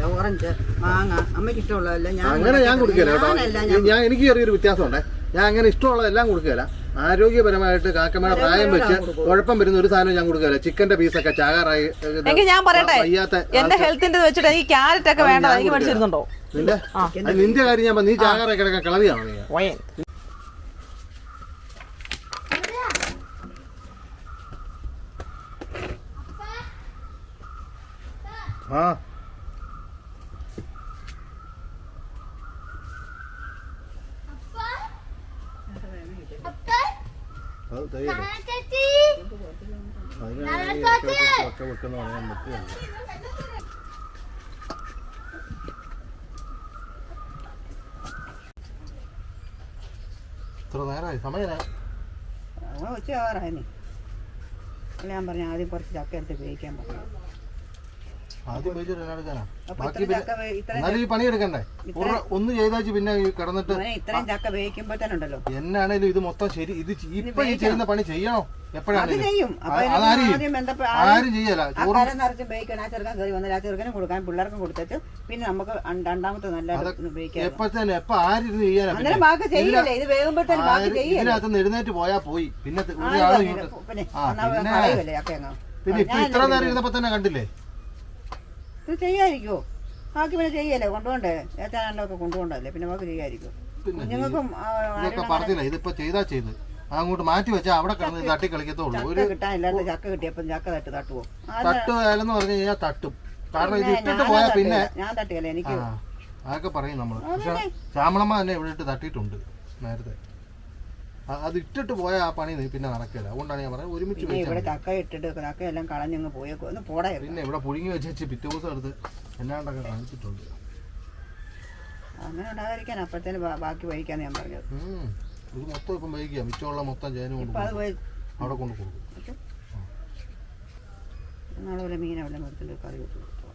ഓറഞ്ച് മാങ്ങ അമ്മയ്ക്ക് ഇഷ്ടമുള്ളതല്ല അങ്ങനെ ഞാൻ കൊടുക്കില്ല കേട്ടോ. ഞാൻ എനിക്ക് ചെറിയൊരു വ്യത്യാസമുണ്ടേ. ഞാൻ അങ്ങനെ ഇഷ്ടമുള്ളതെല്ലാം കൊടുക്കുകയില്ല. ആരോഗ്യപരമായിട്ട് കാക്കമ്മയുടെ പ്രായം വെച്ച് കുഴപ്പം വരുന്ന ഒരു സാധനം ഞാൻ കൊടുക്കുകയില്ല. ചിക്കന്റെ പീസൊക്കെ ചാകാറായി ഞാൻ പറയട്ടെ, എന്റെ ഹെൽത്തിന്റെ വെച്ചിട്ട് എനിക്ക് ക്യാരറ്റ് ഒക്കെ വേണ്ട, എനിക്ക് മേടിച്ചിരുന്നുണ്ടോ? നിന്റെ കാര്യം ഞാൻ നീ ചാകാറായി കിടക്കാൻ കളവിയാണോ നീ? ആ ഇത്ര നേരമായി സമയനാ. ഉച്ച ആവാറായി. ഞാൻ പറഞ്ഞു ആദ്യം കുറച്ച് ചക്ക എടുത്ത് ഉപയോഗിക്കാൻ പറഞ്ഞു. ആദ്യം എന്നാലും ഈ പണിയെടുക്കണ്ടേ? ഒന്ന് ചെയ്താച്ച് പിന്നെ കിടന്നിട്ട് ഇത്രയും ചക്ക വേവിക്കുമ്പോ തന്നെ ഉണ്ടല്ലോ. എന്നാണേലും ഇത് മൊത്തം ശരി. ഇത് ഇപ്പൊ ഈ ചെയ്യുന്ന പണി ചെയ്യണോ? എപ്പോഴാണ് ചെയ്യും. ആരും ചെയ്യല. നിറച്ചും വേവിക്കണം. ആ ചെറുക്കൻ കയറി വന്നാൽ ആ ചെറുക്കനും കൊടുക്കാൻ പിള്ളേർക്കും കൊടുത്തിട്ട് പിന്നെ നമുക്ക് രണ്ടാമത്തെ നല്ല ഉപയോഗിക്കാം. എപ്പോ തന്നെ എപ്പൊ ആരിരുന്ന് ചെയ്യാനാ? ബാക്കി ചെയ്യില്ലേ? ഇത് വേകുമ്പോ തന്നെ ബാക്കി ചെയ്യില്ല. ഇതിനകത്ത് എഴുന്നേറ്റ് പോയാ പോയി. പിന്നെ പിന്നെ ഇപ്പൊ ഇത്ര നേരം ഇരുന്നപ്പോ തന്നെ കണ്ടില്ലേ? ഇത് ചെയ്യാതിരിക്കുവോ? ബാക്കി പിന്നെ ചെയ്യല്ലേ? കൊണ്ടുപോണ്ടേ? ഏറ്റാണ്ടൊക്കെ കൊണ്ടുപോണ്ടല്ലേ? പിന്നെ ബാക്കി ചെയ്യാതിരിക്കും. കുഞ്ഞുങ്ങൾക്കും പറഞ്ഞില്ല. ഇതിപ്പോ ചെയ്താ ചെയ്ത് അങ്ങോട്ട് മാറ്റി വെച്ചാൽ അവിടെ കിടന്ന് തട്ടി കളിക്കത്തുള്ളൂ. ഒരു കിട്ടാനില്ലാത്ത ചക്ക കിട്ടിയപ്പോ ചക്ക തട്ടുവോ? തട്ടുകാലെന്ന് പറഞ്ഞു കഴിഞ്ഞാൽ തട്ടും. കാരണം ഇത് ഇട്ടിട്ട് പോയാൽ പിന്നെ ഞാൻ തട്ടുകല്ലേ എനിക്ക് അതൊക്കെ പറയും നമ്മള്. പക്ഷെ ശ്യാമളമ്മ തന്നെ ഇവിടെ ഇട്ട് തട്ടിയിട്ടുണ്ട് നേരത്തെ. അത് ഇട്ടിട്ട് പോയാൽ ആ പണി പിന്നെ നടക്കില്ല. അതുകൊണ്ടാണ് ഞാൻ പറയുന്നത് ഒരുമിച്ച് ഇവിടെ ചക്ക ഇട്ടിട്ട് ചക്ക എല്ലാം കളഞ്ഞങ്ങ് പോയേക്കോ ഒന്ന് പോടാ. പിന്നെ ഇവിടെ പുഴുങ്ങി വെച്ച് പിറ്റേ ദിവസം എടുത്ത് എന്നാണ്ടൊക്കെ കാണിച്ചിട്ടുണ്ട്. അങ്ങനെ ഉണ്ടാകാതിരിക്കാൻ അപ്പഴത്തേന് ബാക്കി വഹിക്കാന്ന് ഞാൻ പറഞ്ഞത്. ഇത് മൊത്തം ഇപ്പം വൈകിയ മിച്ചമുള്ള മൊത്തം ചേനും കൊണ്ട് അവിടെ കൊണ്ട് കൊടുക്കും. നാളെ പോലെ മീൻ അവിടെ നിർത്തിട്ട് കറി വെച്ച് കൊടുത്തു.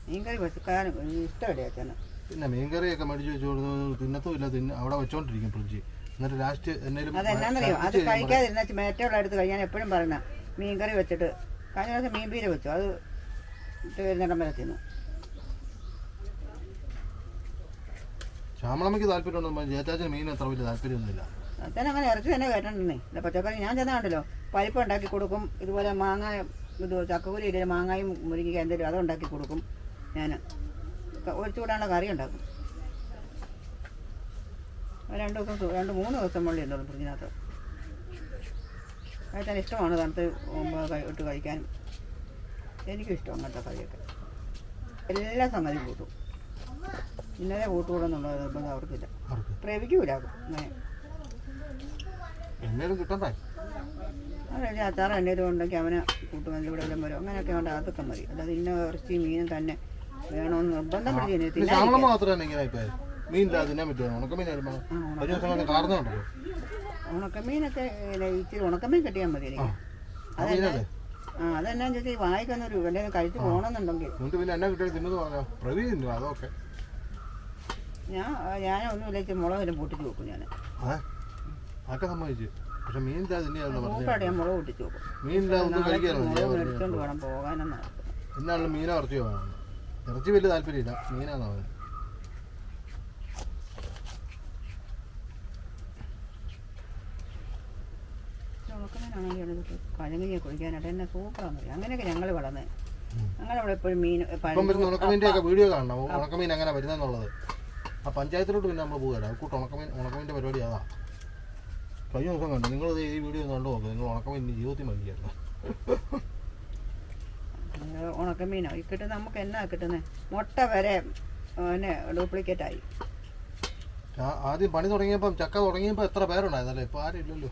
മീൻ കറി വെച്ചാൽ ഇഷ്ടമല്ലേ? പിന്നെ മീൻകറിയൊക്കെ മേടിച്ച് വെച്ച് കൊടുത്ത് തിന്നത്തും ഇല്ല. അവിടെ വെച്ചോണ്ടിരിക്കും ഫ്രിഡ്ജ്. എന്നിട്ട് ലാസ്റ്റ് അതെന്നാന്നറിയോ? അത് കഴിക്കാതിരുന്ന മേറ്റുള്ള അടുത്ത് കഴിയാൻ എപ്പോഴും പറയുന്ന മീൻകറി വെച്ചിട്ട് കഴിഞ്ഞ ദിവസം മീൻ പീര വെച്ചു. അത് വരുന്നിടം വരെ തിന്നു. ശ്യാമളമ്മയ്ക്ക് താല്പര്യമുണ്ടോ? ജേറ്റാച്ചിന് മീൻ അത്ര വലിയ താല്പര്യമൊന്നുമില്ല. അച്ഛൻ അങ്ങനെ ഇറച്ചി തന്നെ കേട്ടിട്ടുണ്ടേ. പച്ചക്കറി ഞാൻ ചെന്നാണ്ടല്ലോ പരിപ്പ് ഉണ്ടാക്കി കൊടുക്കും. ഇതുപോലെ മാങ്ങ ഇത് ചക്കക്കുരി ഇല്ല മാങ്ങായും മുരിങ്ങയ്ക്ക് എന്തെങ്കിലും അതുണ്ടാക്കി കൊടുക്കും. ഞാൻ ഒഴിച്ചു കൂടാനുള്ള കറി ഉണ്ടാക്കും. 2-3 ദിവസം മുകളിൽ ഉണ്ടോ ഫ്രിഡ്ജിനകത്ത്. കഴിക്കാൻ ഇഷ്ടമാണ്. തണുത്ത് ഇട്ട് കഴിക്കാൻ എനിക്കും ഇഷ്ടം അങ്ങനത്തെ കറിയൊക്കെ. എല്ലാ സംഗതിയും കൂട്ടും. ഇന്നലെ കൂട്ടുകൂടെന്നുള്ള നിർബന്ധം അവർക്കില്ല. പ്രേമിക്കൂല അങ്ങനെ. അതെ അച്ചാറ് എണ്ണയിലും ഉണ്ടെങ്കിൽ അവനെ കൂട്ടുമെങ്കിൽ ഇവിടെ എല്ലാം വരും. അങ്ങനെയൊക്കെ ഉണ്ട്. അതൊക്കെ മതി. അല്ലാതെ ഇന്ന ഇറച്ചി മീനും തന്നെ വേണമെന്ന് നിർബന്ധം പിടിച്ചില്ല. ഉണക്കമീനൊക്കെ ഇച്ചിരി ഉണക്കമീൻ കിട്ടിയാൽ മതി എനിക്ക്. അതെന്നാ അതെന്നാ ചേച്ചി വായിക്കുന്നൊരു എന്തെങ്കിലും കഴിച്ച് പോകണമെന്നുണ്ടെങ്കിൽ ഞാനൊന്നുമില്ല. മുളകെല്ലാം പൊട്ടിച്ച് വെക്കും. ഞാൻ മൂപ്പായിട്ട് ഞാൻ മുളക് പൊട്ടിച്ച് വെക്കും. മേടിച്ചോണ്ട് വേണം പോകാനെന്നാണ്. എന്നാണ് മീനോ ഇറച്ചിയോ വേണം. ഇറച്ചി വലിയ താല്പര്യമില്ല. മീനാണ് അവൻ. ഉണക്കമീനാണെങ്കിൽ കഴങ്ങിയെ കുഴിക്കാനായിട്ട് എന്നെ സൂപ്പറാന്ന് പറയും. അങ്ങനെയൊക്കെ ഞങ്ങൾ വളർന്നേ. ഞങ്ങളവിടെ എപ്പോഴും മീൻ ഉണക്കമീൻ്റെ ഒക്കെ വീഡിയോ കാണണം. ഉണക്കമീൻ എങ്ങനെ വരുന്നെന്നുള്ളത്. ആ പഞ്ചായത്തിലോട്ട് പിന്നെ നമ്മൾ പോകുകയല്ല. കൂട്ട് ഉണക്കമീൻ്റെ പരിപാടി അതാ. കഴിഞ്ഞ ദിവസം കണ്ടു. നിങ്ങളിത് ഈ വീഡിയോ കണ്ടു നോക്കുക. നിങ്ങൾ ഉണക്കമീൻ ജീവിതത്തിൽ മതിയായിരുന്നു. ഉണക്കമീനോ ഈ കിട്ടുന്ന നമുക്ക് എന്നാ കിട്ടുന്നത്? മുട്ട വരെ പിന്നെ ഡ്യൂപ്ലിക്കേറ്റ് ആയി. ആദ്യം പണി തുടങ്ങിയപ്പം ചക്ക തുടങ്ങിയപ്പോൾ എത്ര പേരുണ്ടായിരുന്നല്ലേ? ഇപ്പം ആരും ഇല്ലല്ലോ.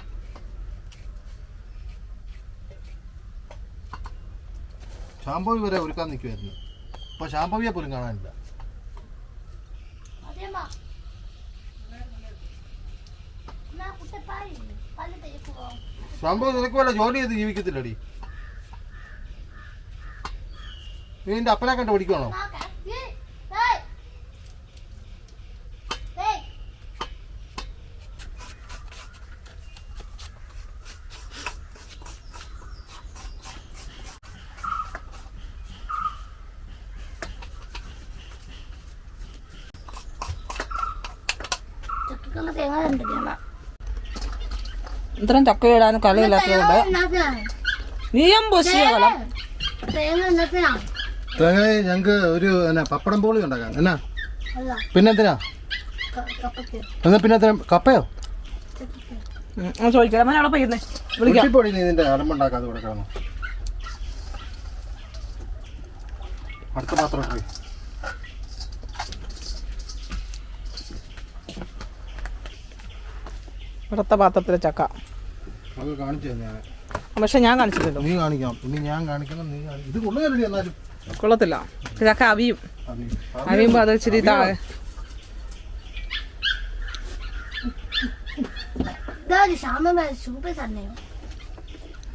ശാംഭവി വരെ ഒരുക്കാൻ നിൽക്കുമായിരുന്നു. ഇപ്പം ശാംഭവിയെ പോലും കാണാനില്ല. സംഭവം നിനക്ക് വല്ല ജോലി ചെയ്ത് ജീവിക്കത്തില്ലടി. നീ നിന്റെ അപ്പനെ കണ്ട് പഠിക്കണോ? ഇത്രയും ചക്ക ഇടാൻ കളിയില്ലാത്തതുകൊണ്ട് നീയം പൊശിയ കലം. തേങ്ങ ഞങ്ങക്ക് ഒരു പപ്പടം പോളി ഉണ്ടാക്കാൻ എന്നാ പിന്നെന്തിനാ എന്നാ പിന്നെ കപ്പയോ ചോദിക്കാം അവിടെ പോയിരുന്നേ വിളിക്കാം. പൊടി നീ നിന്റെ അടമ്പുണ്ടാക്കാതെ ഇവിടെ കിടന്നു. അടുത്ത പാത്രം പോയി അടുത്ത പാത്രത്തിലെ ചക്ക. അത് കാണിച്ചു ഞാൻ. പക്ഷെ ഞാൻ കാണിച്ചില്ലല്ലോ. നീ കാണിക്കാം. ഇനി ഞാൻ കാണിക്കണം. നീ ഇത് കൊള്ളുകയല്ലേ എന്നാലും കൊള്ളത്തില്ല. ചക്ക അവിയും അവിയുമ്പോ അത് ഇച്ചിരി താഴെ.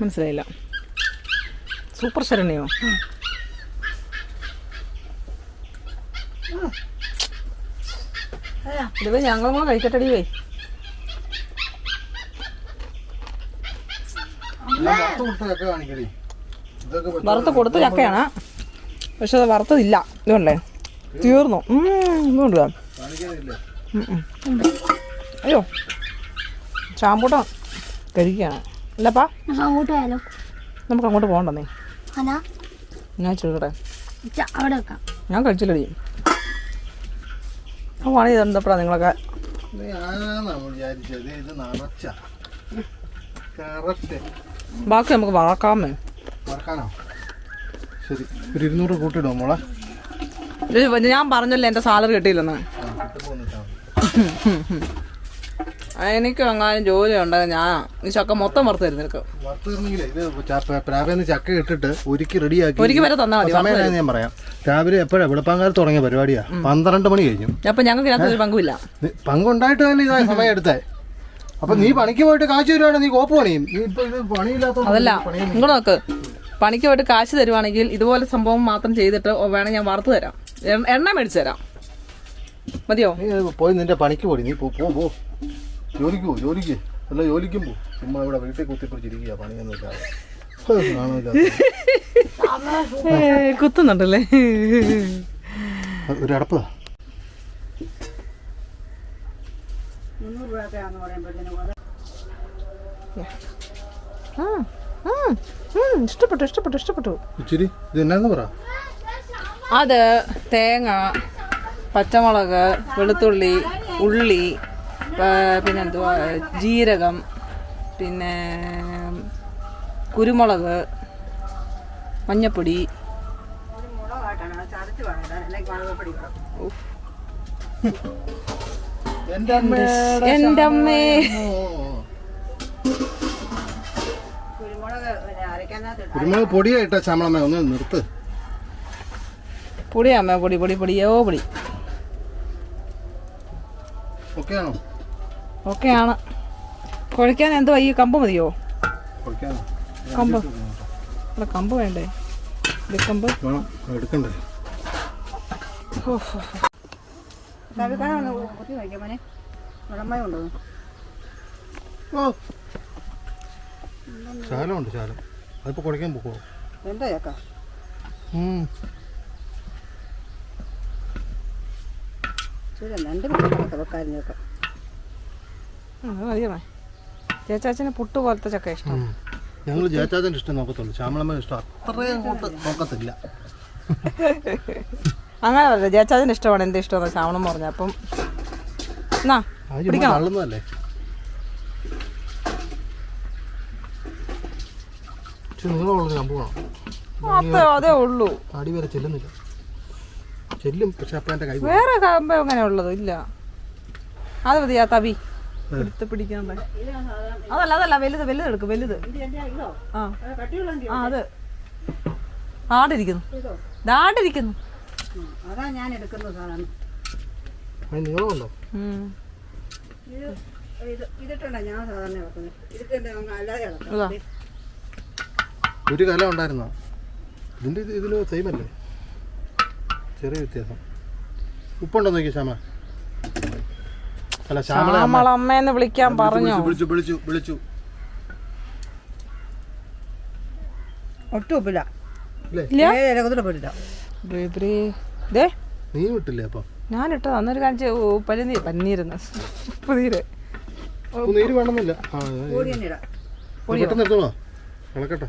മനസ്സിലായില്ല. സൂപ്പർ ശരണ്യോ? ഇത് ഞങ്ങളും കൂടെ കഴിക്കട്ടടിയേ. വറുത്ത് കൊടുത്ത ചക്കയാണ്, പക്ഷെ അത് വറുത്തതില്ല. ഇതുകൊണ്ടേ തീർന്നു. ഇതുകൊണ്ട് അയ്യോ ചാമ്പൂട്ടം കഴിക്കുകയാണ് അല്ലപ്പാ. നമുക്ക് അങ്ങോട്ട് പോകണ്ടെന്നേ. ഞാൻ ചെറുകട്ടെ. ഞാൻ കഴിച്ചില്ലടി. ആ പണി ചെയ്തെപ്പോഴാ നിങ്ങളൊക്കെ? ബാക്കി നമുക്ക് വറക്കാമേ. ശരി, ഒരു 200 കൂട്ടിടും മോളെ. ഞാൻ പറഞ്ഞല്ലോ എൻ്റെ സാലറി കിട്ടിയില്ലെന്ന്. എനിക്ക് എങ്ങാനും ജോലി ഉണ്ടാകും. ഞാൻ ഈ ചക്ക മൊത്തം വറുത്ത് തരും നിനക്ക്. ചക്ക ഇട്ടിട്ട് ഒരുക്കി റെഡിയാക്കി ഒരുക്കി വരെ തന്നാൽ മതി. സമയം ഞാൻ പറയാം. രാവിലെ എപ്പോഴാ വെളുപ്പാങ്കാലത്ത് തുടങ്ങിയ പരിപാടിയാ. 12 മണി കഴിഞ്ഞു. അപ്പൊ ഞങ്ങൾക്ക് ഇതിനകത്ത് ഒരു പങ്കുമില്ല. പങ്കുണ്ടായിട്ട് തന്നെ ഇതായ സമയം എടുത്തേ. അപ്പൊ നീ പണിക്ക് പോയിട്ട് കാശ് തരുവാണെങ്കിൽ നീ കോപ്പ് പണിയും. നീ ഇപ്പൊ ഇത് പണിയില്ലാത്ത അതല്ല, നിങ്ങൾ നോക്ക്. പണിക്ക് പോയിട്ട് കാശ് തരുവാണെങ്കിൽ ഇതുപോലെ സംഭവം മാത്രം ചെയ്തിട്ട് വേണം ഞാൻ വറുത്ത് തരാം. എണ്ണ മേടിച്ചു തരാം. മതിയോ? നീ പോയി നിന്റെ പണിക്ക് പോടി. നീ പോ ജോലിക്ക് അല്ല ജോലിക്കും പോ. ചുമ്മാ ഇവിടെ വീട്ടിൽ കുത്തിപ്പിടിച്ചിരിക്കുക പണിയൊന്നും ഇല്ലാതെ. കുത്തുന്നുണ്ടല്ലേ? ഒരു അടപ്പ് ഇഷ്ടപ്പെട്ടു. ഇച്ചിരി ഇത് എന്നാന്ന് പറ. അത് തേങ്ങ, പച്ചമുളക്, വെളുത്തുള്ളി, ഉള്ളി, പിന്നെന്തുവാ ജീരകം, പിന്നെ കുരുമുളക്, മഞ്ഞപ്പൊടി. എൻ്റെ അമ്മേ, കുരുമുളക് പൊടിയായിട്ടാ ശ്യാമളമ്മ ഒന്ന് നിർത്ത്. പൊടിയാമ്മ, പൊടിയോ പൊടി. ഓക്കെയാണോ? ഓക്കെയാണ്. കുഴയ്ക്കാൻ എന്തുവാ ഈ കമ്പ് മതിയോ? കമ്പ് അല്ല, കമ്പ് വേണ്ടേ? കമ്പ് എടുക്കണ്ടേ? ശാലമുണ്ട്, ശാലം. അതിപ്പോ കുഴയ്ക്കാൻ പോക്കോ? എന്താ ചക്ക? മതിയമ്മേ. ചേച്ചാച്ചന് പുട്ട് പോലത്തെ ചക്ക ഇഷ്ടം. ഞങ്ങൾ ചേച്ചാച്ചൻ്റെ ഇഷ്ടം നോക്കത്തുള്ളൂ. ശ്യാമളമ്മ ഇഷ്ടം അത്രയും അങ്ങോട്ട് നോക്കത്തില്ല. അങ്ങനെ പറയില്ല, ചേച്ചാച്ചന് ഇഷ്ടമാണ്. എൻ്റെ ഇഷ്ടമാണ് ശ്യാമളം പറഞ്ഞ. അപ്പം എന്നാ തള്ളുന്നതല്ലേ? നിങ്ങളുള്ളത് സംഭവമാണ്. അതേ ഉള്ളൂ. അടി വരെ ചെല്ലുന്നില്ല. ചെല്ലും, പക്ഷെ അപ്പം എൻ്റെ കൈ വേറെ കമ്പ് അങ്ങനെ ഉള്ളത് ഇല്ല. അത് മതി. ആ തവി എടുത്ത് പിടിക്കണ്ടേ? അതല്ല വലുത് എടുക്കും. വലുത് അത് ആടിരിക്കുന്നു. അതാ ഞാൻ എടുക്കുന്നത് സാധാരണ. നീളമുണ്ടോ? ഇതിട്ടുണ്ടോ ഞാൻ സാധാരണ ഇളക്കുന്നത്. ഇതൊക്കെ അല്ലാതെ ഇളക്കാം. ഇതാ. ഒരു കല ഉണ്ടായിരുന്ന ഇതിൻ്റെ ഇതിൽ സെയിമല്ലേ, ചെറിയ വ്യത്യാസം. ഉപ്പുണ്ടോ നോക്കി ശ്യാമ? അല്ല ശ്യാമളമ്മേന്ന് വിളിക്കാൻ പറഞ്ഞോ? വിളിച്ചു. ഒട്ടും ഉപ്പില്ല. ഇല്ല ഉപ്പില്ല. നീ വിട്ടില്ലേ അപ്പം? ഞാനിട്ടോ അന്നൊരു കാണിച്ച് പന്നീരുന്നു ഉപ്പ് നീര്. നീര് വേണമെന്നില്ല. പൊടി തന്നെ ഇടാം. പെട്ടെന്ന് എടുത്തോളാ, ഇളക്കട്ടെ.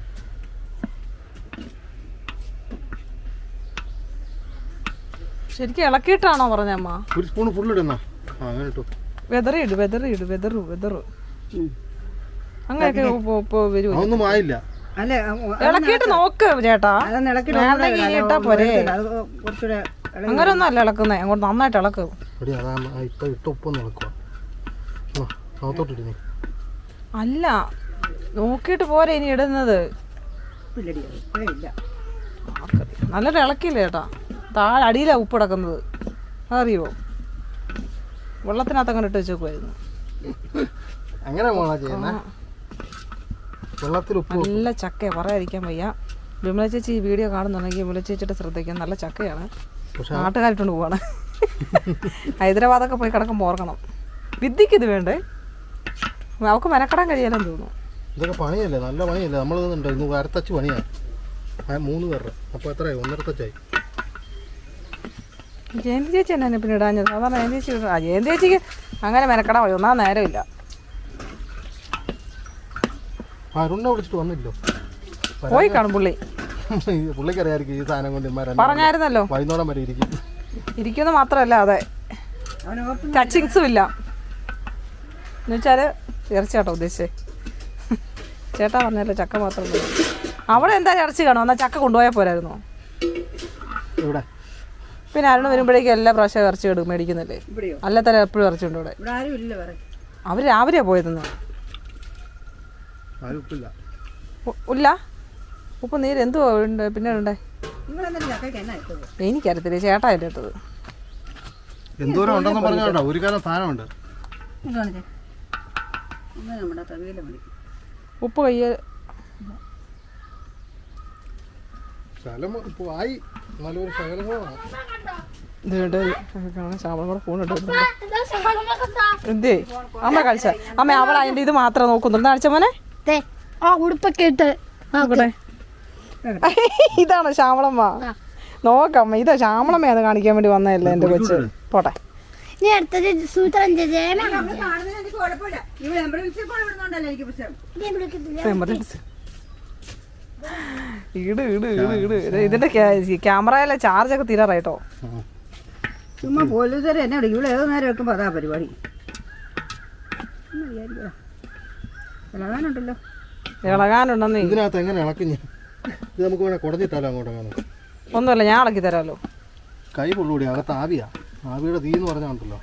ശരിക്കും ഇളക്കിയിട്ടാണോ പറഞ്ഞ അമ്മ? ഒരു സ്പൂൺ ഫുള്ള് ഇടുന്ന. അങ്ങനെ ഇട്ടു. വെതറിയിട് അങ്ങനെയൊക്കെ വരും. അതൊന്നും ആയില്ല. അല്ല ഇളക്കിയിട്ട് നോക്ക് ചേട്ടാ. ഇട്ടാ പോരെ. അങ്ങനൊന്നും അല്ല ഇളക്കുന്നേ, അങ്ങോട്ട് നന്നായിട്ട് ഇളക്കും. ഇപ്പൊ ഇട്ട ഉപ്പൊന്ന് ഇളക്കുക. അകത്തോട്ടിരുന്നേ. അല്ല നോക്കിയിട്ട് പോരെ ഇനി ഇടുന്നത്. നല്ലൊരു ഇളക്കില്ലേ ചേട്ടാ? താഴെ അടിയിലാ ഉപ്പ് ഇടക്കുന്നത്, അറിയോ? വെള്ളത്തിനകത്ത് അങ്ങനെ ഇട്ട് വെച്ചേക്കുമായിരുന്നു. അങ്ങനെ വെള്ളത്തിൽ ഉപ്പ്. നല്ല ചക്കയാണ്, പറയാതിരിക്കാൻ വയ്യ. വിമല ചേച്ചി ഈ വീഡിയോ കാണുന്നുണ്ടെങ്കിൽ വിമല ചേച്ചിയുടെ ശ്രദ്ധിക്കാൻ. നല്ല ചക്കയാണ്, നാട്ടുകാരിട്ടുണ്ട് പോവാണ്. ഹൈദരാബാദൊക്കെ പോയി കിടക്കുമ്പോൾ ഓർക്കണം. വിദ്യക്ക് ഇത് വേണ്ടേ? അവൾക്ക് മെനക്കെടാൻ കഴിയാലെന്ന് തോന്നുന്നു. ഇതൊക്കെ പണിയല്ലേ, നല്ല പണിയല്ലേ. നമ്മൾ ഇന്ന് വരത്തച്ച് പണിയാണ്. 3 പേരുടെ. അപ്പോൾ എത്രയായി? 1.5 തച്ചായി. ജയന്തി ചേച്ചി എന്നാ പിന്നെ ഇടാഞ്ഞത്? സാധാരണ ജയന്തി ചേച്ചിക്ക് അങ്ങനെ മെനക്കെടാൻ വഴി ഒന്നാം നേരമില്ല. അരുണ്ണ വിളിച്ചിട്ട് വന്നില്ലോ. പോയി കാണും പുള്ളി. പുള്ളിക്കറിയായിരിക്കും ഈ സാധനം കൊണ്ട് പറഞ്ഞായിരുന്നല്ലോ വൈകുന്നേരം വരെ ഇരിക്കുന്നു. മാത്രമല്ല അതെ ടച്ചിങ്സും ഇല്ല എന്നുവെച്ചാല് ഇറച്ചിയാട്ടോ ഉദ്ദേശിച്ചേ. ചേട്ടാ പറഞ്ഞല്ലോ ചക്ക മാത്രം. അവിടെ എന്താ ഇറച്ചി കാണും? എന്നാൽ ചക്ക കൊണ്ടുപോയാൽ പോരായിരുന്നോ? ഇവിടെ പിന്നെ അരുണ് വരുമ്പോഴേക്കും എല്ലാ പ്രാവശ്യം ഇറച്ചി മേടിക്കുന്നില്ലേ? അല്ല തന്നെ എപ്പോഴും ഇറച്ചി ഉണ്ട് ഇവിടെ. അവർ രാവിലെയാണ് പോയതെന്ന്. ഇല്ല ഉപ്പ് നീര് എന്തുവാ ഉണ്ട് പിന്നെ ഉണ്ടേ? എനിക്കറിയത്തില്ല, ചേട്ടാ അല്ലേ ഇട്ടത്. എന്തോരം ഉണ്ടെന്ന് പറഞ്ഞോട്ടോ. ഒരു കാലം സാധനമുണ്ട്. ഉപ്പ് കയ്യ ആയി നല്ലൊരു ശകലമാണ്. ശാമളം കൂടെ ഫോൺ ഇട്ടു. എന്തേ അമ്മ കളിച്ച അമ്മ അവൾ അതിന്റെ ഇത് മാത്രം നോക്കുന്നുണ്ട്. കാണിച്ച മോനെ ഉടുപ്പൊക്കെ ഇട്ട് നോക്കട്ടെ. ഇതാണോ ശ്യാമളമ്മ? നോക്കമ്മ, ഇതാ ശ്യാമളമ്മ അത് കാണിക്കാൻ വേണ്ടി വന്നതല്ലേ എന്റെ കൊച്ച്. പോട്ടെ. ഇതിന്റെ ക്യാമറയിലെ ചാർജൊക്കെ തീരാറായിട്ടോ. ചുമ്മാ പോലീസുകാർ എന്നെ വിളിക്കും. ഇവിടെ ഏത് നേരം വെക്കുമ്പോൾ അതാ പരിപാടി. ഇളകാനുണ്ടല്ലോ. ഇളകാനുണ്ടെന്ന് ഇതിനകത്ത് എങ്ങനെ ഇളക്കി? ഇത് നമുക്ക് വേണേൽ കുടഞ്ഞിട്ടാലോ അങ്ങോട്ട്? ഒന്നുമില്ല, ഞാൻ ഇളക്കി തരാമല്ലോ. കൈ പൊള്ളൂടി, അകത്ത് ആവിയാ. ആവിയുടെ തീ എന്ന് പറഞ്ഞാണ്ടല്ലോ.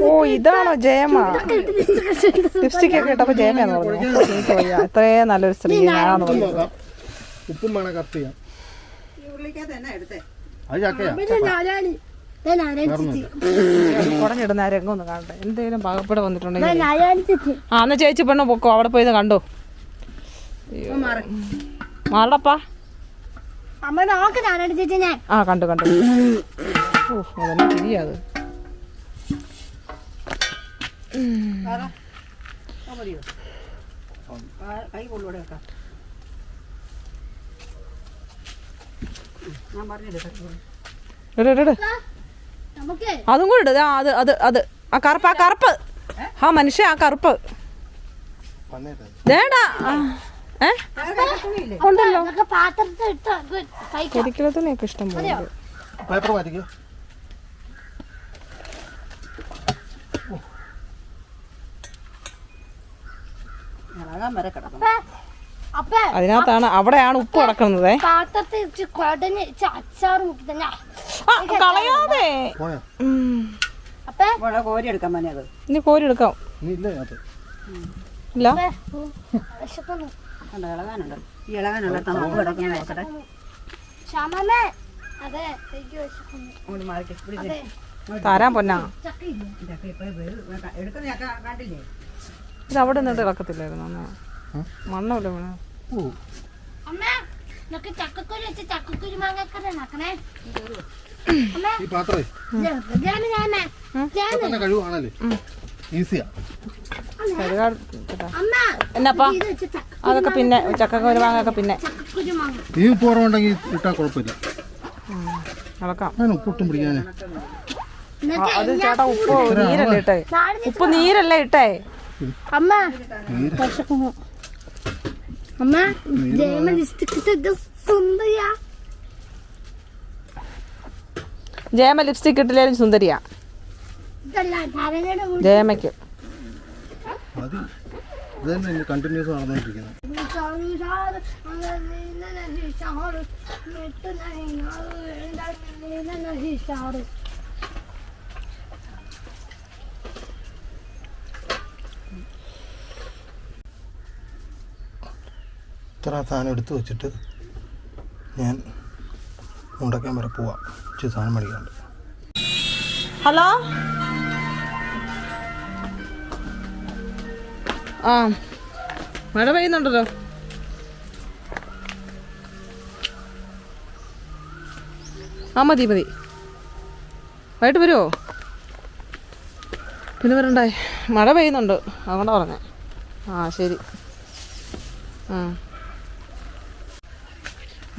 ഓ ഇതാണോ ജയമ്മ? ലിപ്സ്റ്റിക് ഒക്കെ ഇട്ടപ്പോ ജയമ്മയാന്ന് പറഞ്ഞു. എനിക്ക് വയ്യ, ഇത്രയും നല്ലൊരു സ്ത്രീ ഞാനാന്ന് പറഞ്ഞു. ഉപ്പും വേണം കത്ത് ചെയ്യാം. അത് ചക്കയാ. കുടഞ്ഞിടുന്ന ആ രംഗം ഒന്ന് കാണട്ടെ. എന്തെങ്കിലും പാകപ്പെടെ വന്നിട്ടുണ്ടെങ്കിൽ ആ എന്നാ ചേച്ചി പെണ്ണു പൊക്കോ, അവിടെ പോയി കണ്ടോ. മാറടപ്പാ. ആ കണ്ടു കണ്ടു. ഓ അതെന്നെ തിരിയാത്. അതും കൂടെ ഇട്. അത് അത് അത് ആ കറുപ്പ്, ആ കറുപ്പ്, ആ മനുഷ്യ ആ കറുപ്പ് വേണ്ടാ. ഉണ്ടല്ലോ കരിക്കിളത്തിനൊക്കെ ഇഷ്ടം പോലെ. പേപ്പർ മാറ്റിക്കോ. അതിനകത്താണ്, അവിടെയാണ് ഉപ്പ് കിടക്കുന്നത്. കളയാതെ ഇനി കോരി എടുക്കാം. ഇല്ല ഈ ഇളകാനുള്ള നമുക്ക് കിടക്കുന്ന നോക്കട്ടെ. ശ്യാമമ്മേ, അതെ എനിക്ക് വിശക്കുന്നു. അങ്ങോട്ട് മാറിക്ക്. പിടിച്ച്. തരാൻ പൊന്നാ. ചക്കയില്ല. ഇതൊക്കെ ഇപ്പൊ എടുക്കുന്ന ചക്ക കണ്ടില്ലേ? ഇത് അവിടെ നിന്നിട്ട് ഇളക്കത്തില്ലായിരുന്നു അന്ന് മണ്ണല്ലേ വീണ. അമ്മേ, നിനക്ക് ചക്കക്കുരു വെച്ച് ചക്കക്കുരു മാങ്ങാക്കറി ഉണ്ടാക്കണേ. അമ്മേ, ഈ പാത്രമേ തന്നെ കഴിവാണല്ലേ, ഈസിയാ. അമ്മ എന്നപ്പാ ഇത് വെച്ച് അതൊക്കെ പിന്നെ ചക്കക്കുരു മാങ്ങൊക്കെ പിന്നെ ചക്കക്കുരു മാങ്ങ. ഈ ഉപ്പ് കുറവുണ്ടെങ്കിൽ ഇട്ടാൽ കുഴപ്പമില്ല. ഇളക്കാം. ഞാൻ ഉപ്പിട്ടും പിടിക്കാനേ. അത് ചേട്ടാ ഉപ്പ് നീരല്ലേ ഇട്ടേ? ഉപ്പ് നീരല്ലേ ഇട്ടേ? അമ്മ വിശക്കുന്നു. അമ്മ ജയമ ലിപ്സ്റ്റിക് സുന്ദരിയാ. ജയമ ലിപ്സ്റ്റിക് ഇട്ടില്ലേലും സുന്ദരിയാ ഇതല്ല ധാരണയുടെ ജയമയ്ക്ക്. മതി, ഇത് തന്നെ കണ്ടിന്യൂസ് നടന്നുകൊണ്ടിരിക്കുന്നത്. ഇത്ര സാധനം എടുത്തു വെച്ചിട്ട് ഞാൻ മുണ്ടക്കാൻ വരെ പോവാം. ഇച്ചിരി സാധനം മേടിക്കാണ്ട്. ഹലോ, ആ മഴ പെയ്യുന്നുണ്ടല്ലോ. ആ മതി മതി, വൈകിട്ട് വരുമോ? പിന്നെ വരണ്ടേ, മഴ പെയ്യുന്നുണ്ട് അതുകൊണ്ടാ പറഞ്ഞേ. ആ ശരി.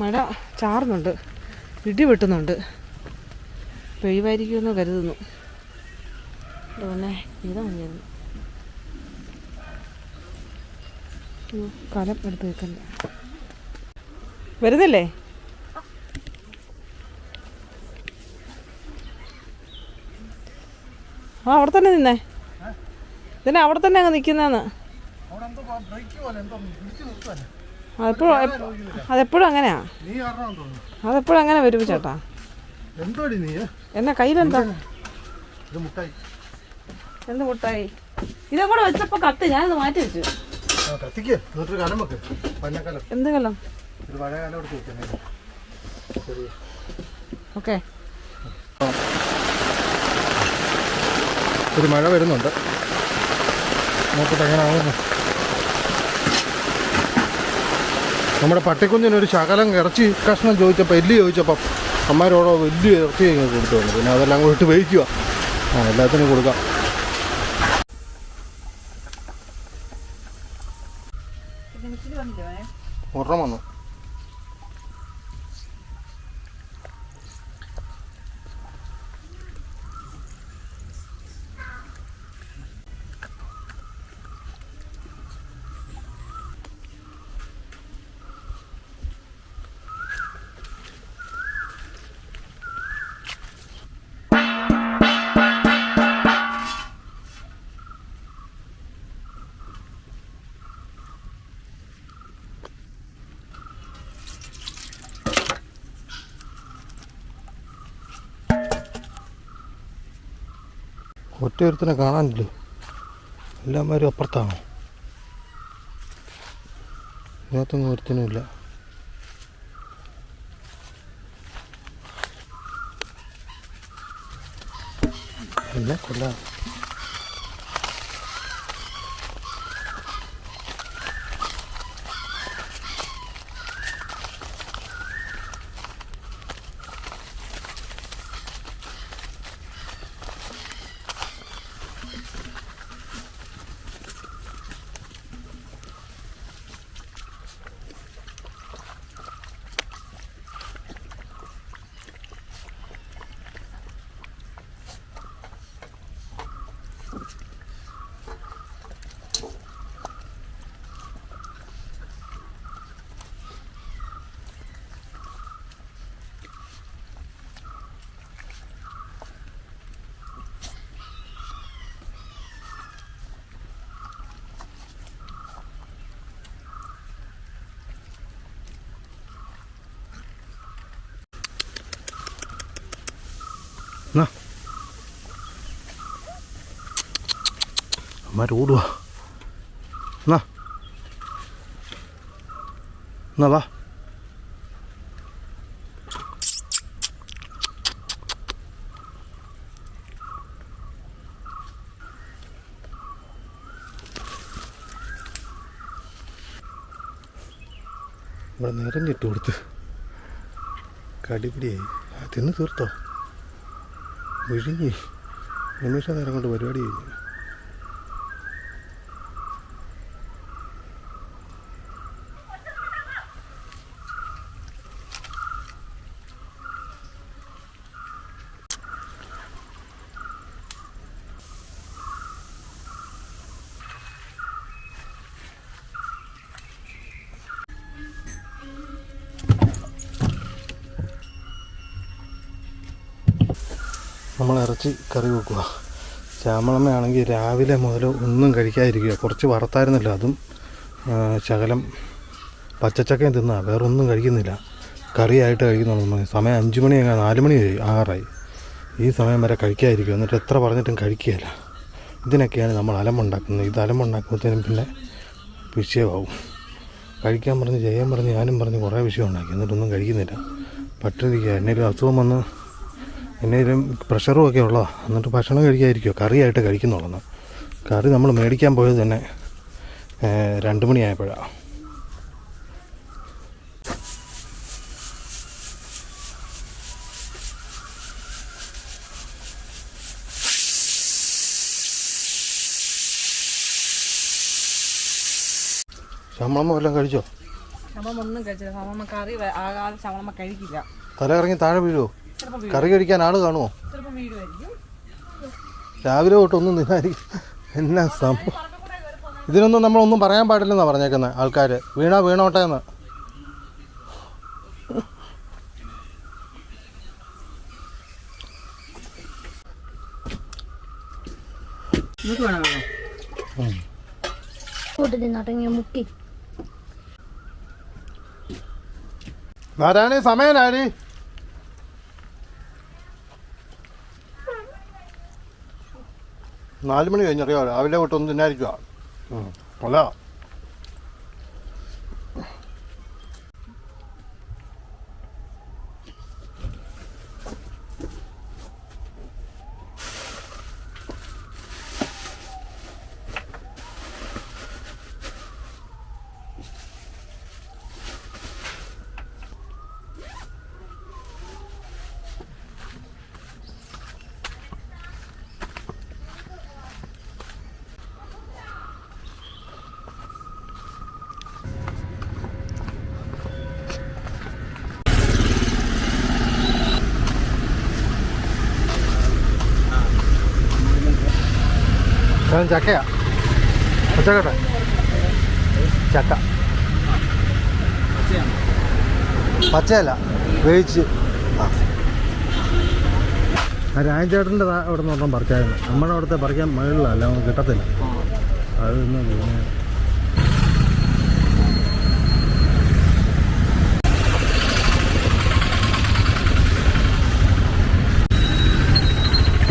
മഴ ചാറുന്നുണ്ട്, ഇടി വെട്ടുന്നുണ്ട്, പെയ്യുമായിരിക്കുമെന്ന് കരുതുന്നു. പിന്നെ ഇതാ മഞ്ഞായിരുന്നു. കലം എടുത്ത് വെക്കണ്ട. വരുന്നില്ലേ? ആ അവിടെ തന്നെ നിന്നേ. ഇതിനെ അവിടെ തന്നെ അങ്ങ് നിൽക്കുന്നതെന്ന്. അതെപ്പോഴും അങ്ങനെയാ. അതെപ്പോഴും അങ്ങനെ വരും ചേട്ടാ. എന്നാ കയ്യിലെന്താ? എന്ത് മുട്ടായി? ഇതങ്ങോട്ട് വെച്ചപ്പോ കത്ത്, ഞാനത് മാറ്റി വെച്ചു. എന്ത് കലം? ഓക്കെ. ഒരു മഴ വരുന്നുണ്ട്, നോക്കട്ടെ എങ്ങനെയാവുന്നു. നമ്മുടെ പട്ടിക്കുഞ്ഞിനൊരു ശകലം ഇറച്ചി കഷ്ണം ചോദിച്ചപ്പോൾ എല്ല് ചോദിച്ചപ്പം അമ്മമാരോടോ വലിയ ഇറച്ചി കൊടുത്തു വന്നു. പിന്നെ അതെല്ലാം കൂടി ഇട്ട് വേവിക്കുക. എല്ലാത്തിനും കൊടുക്കാം. ഒരെണ്ണം വന്നു. ഒറ്റയൊരുത്തിനെ കാണാനില്ലേ, എല്ലാവരും അപ്പുറത്താണോ? ഇതിനകത്തൊന്നും ഒരുത്തിനുമില്ല. എന്നെ കൊല്ലാം. അമ്മ ഓടുക. എന്നാ എന്നാ വാ. ഇവിടെ നിറഞ്ഞിട്ട് കൊടുത്ത് കടിപിടിയായി. തിന്ന് തീർത്തോ? വിഴുങ്ങി. നിമിഷ നേരം കൊണ്ട് പരിപാടി കഴിഞ്ഞു. നമ്മൾ ഇറച്ചി കറി വെക്കുക. ശ്യാമളമ്മയാണെങ്കിൽ രാവിലെ മുതൽ ഒന്നും കഴിക്കാതിരിക്കുക. കുറച്ച് വറുത്തായിരുന്നല്ലോ, അതും ശകലം പച്ചച്ചക്കയും തിന്നാ, വേറെ ഒന്നും കഴിക്കുന്നില്ല. കറിയായിട്ട് കഴിക്കുന്നുള്ളൂ. സമയം 5 മണി 4 മണി ആറായി. ഈ സമയം വരെ കഴിക്കാതിരിക്കുക. എന്നിട്ട് എത്ര പറഞ്ഞിട്ടും കഴിക്കുകയില്ല. ഇതിനൊക്കെയാണ് നമ്മൾ അലമുണ്ടാക്കുന്നത്. ഇത് അലമുണ്ടാക്കുമ്പോഴത്തേനും പിന്നെ വിഷയമാവും. കഴിക്കാൻ പറഞ്ഞ് ചെയ്യാൻ പറഞ്ഞ് ഞാനും പറഞ്ഞ് കുറേ വിഷയം ഉണ്ടാക്കി. എന്നിട്ടൊന്നും കഴിക്കുന്നില്ല. പട്ടിണിരിക്കുക. എന്നേലും അസുഖം വന്ന് എന്നേലും പ്രഷറും ഒക്കെ ഉള്ളതാണ്. എന്നിട്ട് ഭക്ഷണം കഴിക്കാതിരിക്കുമോ? കറിയായിട്ട് കഴിക്കുന്നുള്ളൂ. കറി നമ്മൾ മേടിക്കാൻ പോയത് തന്നെ 2 മണിയായപ്പോഴാണ്. ശമ്പളം വല്ലതും കഴിച്ചോ? ശവം ഒന്നും കഴിച്ചില്ല. ശവമ്മ കറി ആകാതെ ശവമ്മ കഴിക്കില്ല. തല ഇറങ്ങി താഴെ വീഴുമോ? കറി കഴിക്കാൻ ആൾ കാണുമോ? ചിലപ്പോൾ വീടുമായിരിക്കും. രാവിലെ തൊട്ടൊന്നും തിന്നായിരിക്കും. എന്നാ സംഭവം? ഇതിനൊന്നും നമ്മളൊന്നും പറയാൻ പാടില്ലെന്നാണ് പറഞ്ഞേക്കുന്നത് ആൾക്കാർ. വീണോട്ടെ എന്ന്. മുക്കി ആരാണ് സമയനാരി? നാല് മണി കഴിഞ്ഞറിയോ? രാവിലെ തൊട്ടൊന്നും തിന്നായിരിക്കുക. അല്ല ചക്കയാ. പച്ചക്കട്ടെ ചക്ക പച്ചയല്ല, വേവിച്ച്. ആ രാജേട്ടൻ്റെ അവിടെ നിന്ന് ഒരെണ്ണം പറിച്ചായിരുന്നു. നമ്മുടെ അവിടുത്തെ പറിക്കാൻ മുകളിലല്ല, നമുക്ക് കിട്ടത്തില്ല. അത്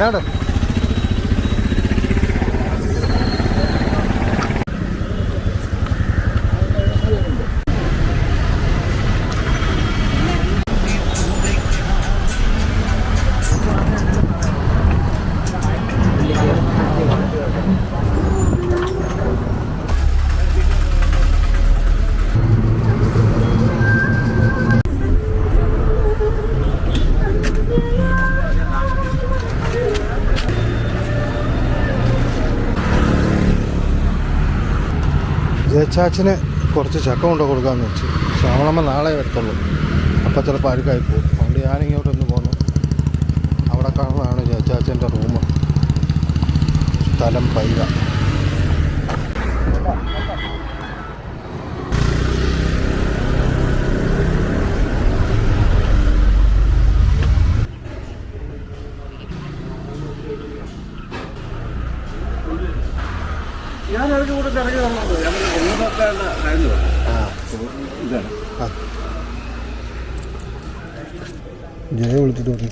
ഞാട് ജയച്ചാച്ചന് കുറച്ച് ചക്ക കൊണ്ട് കൊടുക്കാമെന്ന് വെച്ചു. ശ്യാമളമ്മ നാളെ വരത്തുള്ളൂ. അപ്പം ചിലപ്പോൾ അഴുക്കായി പോകും. അതുകൊണ്ട് ഞാനിങ്ങോട്ടൊന്ന് പോന്നു. അവിടെ കാണുന്നതാണ് ജയച്ചാച്ചൻ്റെ റൂം. സ്ഥലം പൈക. ഞാനൊരു കൂടെ ഇറങ്ങി വന്നത് കഴിഞ്ഞു. ജയ വിളിച്ചിട്ട് പറഞ്ഞു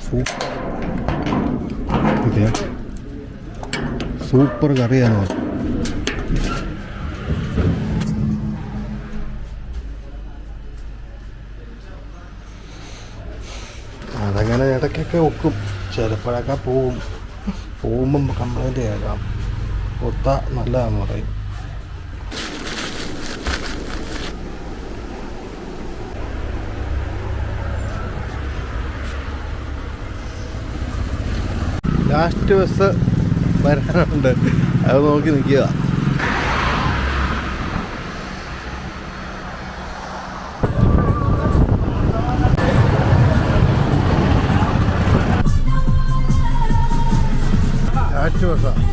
സൂപ്പർ കറിയാണ്. ഞാൻ ഇടയ്ക്കൊക്കെ ഒക്കും, ചിലപ്പോഴൊക്കെ പോകുമ്പം കംപ്ലൈൻറ്റ് കേൾക്കാം. ഒത്ത നല്ലതാണെന്ന് പറയും. ലാസ്റ്റ് ബസ് വരാനുണ്ട്, അത് നോക്കി നിൽക്കുക. ലാസ്റ്റ് ബസ്സാണ്.